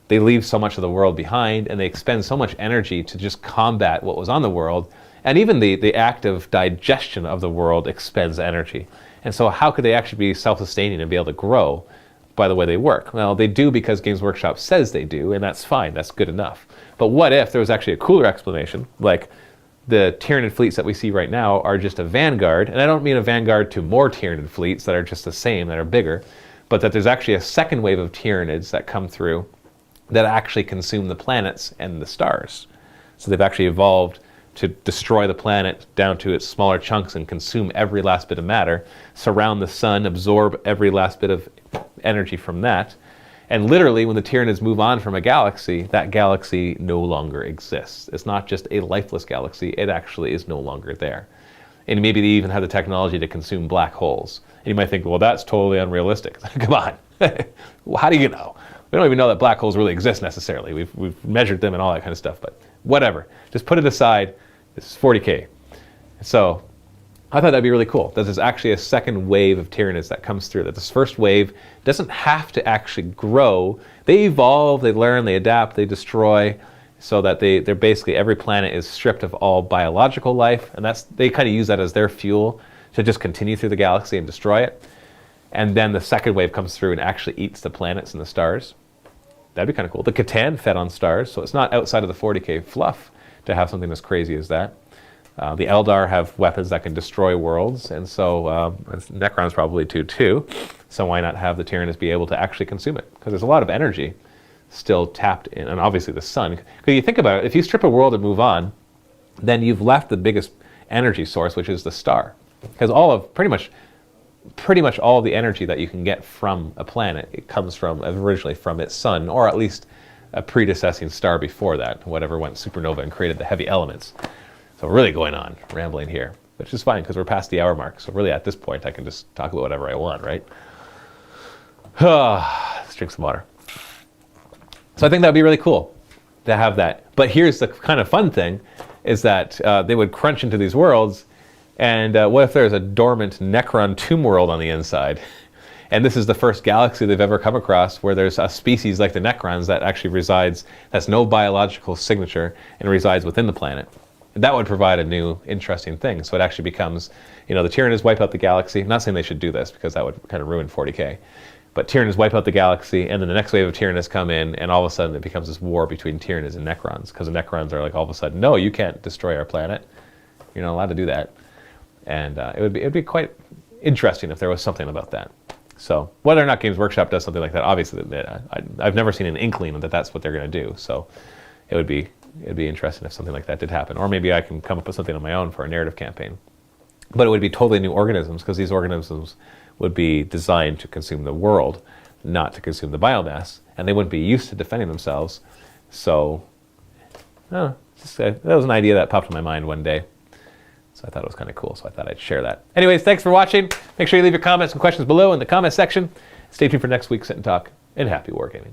they leave so much of the world behind, and they expend so much energy to just combat what was on the world, and even the act of digestion of the world expends energy. And so how could they actually be self-sustaining and be able to grow by the way they work? Well, they do because Games Workshop says they do, and that's fine, that's good enough. But what if there was actually a cooler explanation, like the Tyranid fleets that we see right now are just a vanguard, and I don't mean a vanguard to more Tyranid fleets that are just the same, that are bigger, but that there's actually a second wave of Tyranids that come through that actually consume the planets and the stars. So they've actually evolved to destroy the planet down to its smaller chunks and consume every last bit of matter, surround the sun, absorb every last bit of energy from that. And literally, when the Tyranids move on from a galaxy, that galaxy no longer exists. It's not just a lifeless galaxy, it actually is no longer there. And maybe they even have the technology to consume black holes. And you might think, well, that's totally unrealistic. Come on. How do you know? We don't even know that black holes really exist necessarily. We've measured them and all that kind of stuff, but whatever. Just put it aside. This is 40K. So I thought that'd be really cool, that there's actually a second wave of Tyranids that comes through, that this first wave doesn't have to actually grow. They evolve, they learn, they adapt, they destroy, so that they're basically, every planet is stripped of all biological life, and they kind of use that as their fuel to just continue through the galaxy and destroy it. And then the second wave comes through and actually eats the planets and the stars. That'd be kind of cool. The Catan fed on stars, so it's not outside of the 40K fluff to have something as crazy as that. The Eldar have weapons that can destroy worlds, and so Necrons probably do too. So why not have the Tyranids be able to actually consume it? Because there's a lot of energy still tapped in, and obviously the sun. Because you think about it, if you strip a world and move on, then you've left the biggest energy source, which is the star. Because pretty much all of the energy that you can get from a planet, it comes from originally from its sun, or at least a predecessing star before that, whatever went supernova and created the heavy elements. So we're really going on, rambling here, which is fine because we're past the hour mark. So really at this point, I can just talk about whatever I want, right? Let's drink some water. So I think that would be really cool to have that. But here's the kind of fun thing, is that they would crunch into these worlds, and what if there's a dormant Necron tomb world on the inside? And this is the first galaxy they've ever come across where there's a species like the Necrons that actually resides, that's no biological signature, and resides within the planet. And that would provide a new, interesting thing. So it actually becomes, the Tyranids wipe out the galaxy. I'm not saying they should do this, because that would kind of ruin 40K. But Tyranids wipe out the galaxy, and then the next wave of Tyranids come in, and all of a sudden it becomes this war between Tyranids and Necrons, because the Necrons are like, all of a sudden, no, you can't destroy our planet. You're not allowed to do that. And it would be quite interesting if there was something about that. So whether or not Games Workshop does something like that, obviously, I've never seen an inkling that that's what they're going to do. So it'd be interesting if something like that did happen. Or maybe I can come up with something on my own for a narrative campaign. But it would be totally new organisms, because these organisms would be designed to consume the world, not to consume the biomass. And they wouldn't be used to defending themselves. So that was an idea that popped in my mind one day. So I thought it was kind of cool, so I thought I'd share that. Anyways, thanks for watching. Make sure you leave your comments and questions below in the comment section. Stay tuned for next week's Sit and Talk, and happy wargaming.